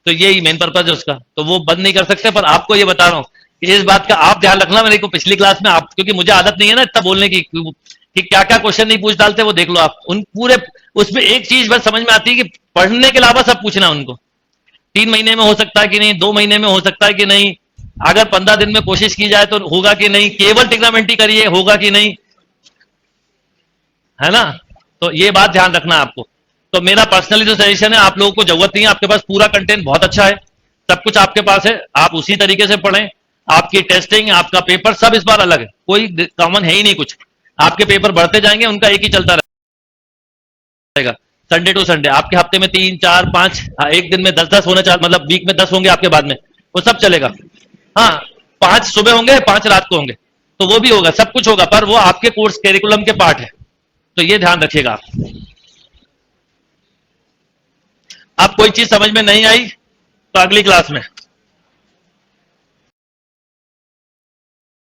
तो यही मेन पर्पज है उसका, तो वो बंद नहीं कर सकते। पर आपको ये बता रहा हूँ कि इस बात का आप ध्यान रखना। मेरे को पिछली क्लास में आप, क्योंकि मुझे आदत नहीं है ना इतना बोलने की कि क्या क्या क्वेश्चन नहीं पूछ डालते, वो देख लो आप। उन पूरे उसमें एक चीज बस समझ में आती है कि पढ़ने के अलावा सब पूछना उनको। 3 महीने में हो सकता है कि नहीं, 2 महीने में हो सकता है कि नहीं, अगर 15 दिन में कोशिश की जाए तो होगा कि नहीं, केवल ट्रिग्नोमेट्री करिए होगा कि नहीं, है ना। तो ये बात ध्यान रखना आपको। तो मेरा पर्सनली जो सजेशन है, आप लोगों को जरूरत नहीं है, आपके पास पूरा कंटेंट बहुत अच्छा है, सब कुछ आपके पास है, आप उसी तरीके से पढ़ें। आपकी टेस्टिंग, आपका पेपर सब इस बार अलग है, कोई कॉमन है ही नहीं कुछ। आपके पेपर बढ़ते जाएंगे, उनका एक ही चलता रहेगा, संडे टू संडे। आपके हफ्ते में 3, 4, 5, एक दिन में 10-10 होने चाहिए, मतलब वीक में 10 होंगे आपके, बाद में वो सब चलेगा। हाँ, 5 सुबह होंगे, 5 रात को होंगे, तो वो भी होगा, सब कुछ होगा, पर वो आपके कोर्स करिकुलम के पार्ट है। तो ये ध्यान रखिएगा आप। अब कोई चीज समझ में नहीं आई तो अगली क्लास में